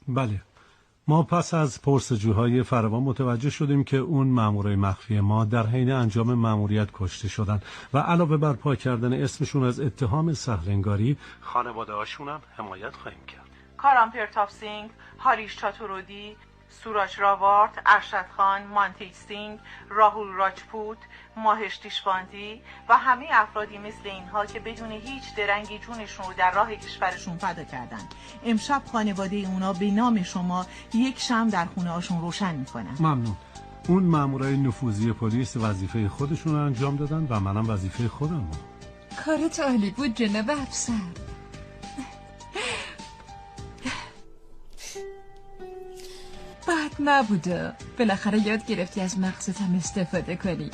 بله، ما پس از پرسجوهای فراوان متوجه شدیم که اون مأمورای مخفی ما در حین انجام مأموریت کشته شدن و علاوه بر پاک کردن اسمشون از اتهام سهلنگاری، خانواده هاشون هم حمایت خواهیم کرد. کاران پرتاپ سینگ، هاریش چاتورودی، سوراج راوارت، ارشد خان، مانتیج سینگ، راهول راجپوت، ماهش دیشپاندی و همه افرادی مثل اینها که بدون هیچ درنگی جونشون رو در راه کشورشون فدا کردن. امشب خانواده اونا به نام شما یک شمع در خونه هاشون روشن میکنن. ممنون. اون مامورای نفوذی پلیس وظیفه خودشون رو انجام دادن و منم وظیفه خودم. کارت عالی بود جناب افسر. بد نبوده. بالاخره یاد گرفتی از مغزت هم استفاده کنی.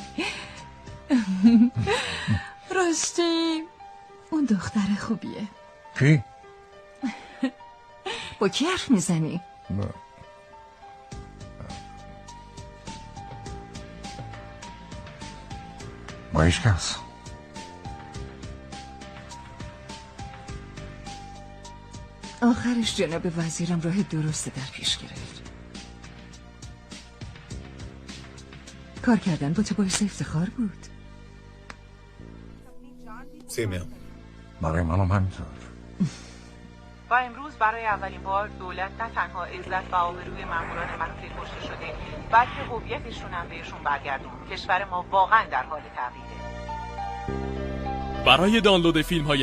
راستی اون دختر خوبیه. کی؟ با کی حرف میزنی؟ با هیچ کس. آخرش جناب وزیرم راه درست در پیش گرفت. کار کردن با تو باعث افتخار بود. سیمیم برای منم همینطور. و امروز برای اولین بار دولت نه تنها عزت و آبروی ماموران مخفی کشته شده، بلکه هویتشون هم بهشون برگردون. کشور ما واقعا در حال تغییره. برای دانلود فیلم های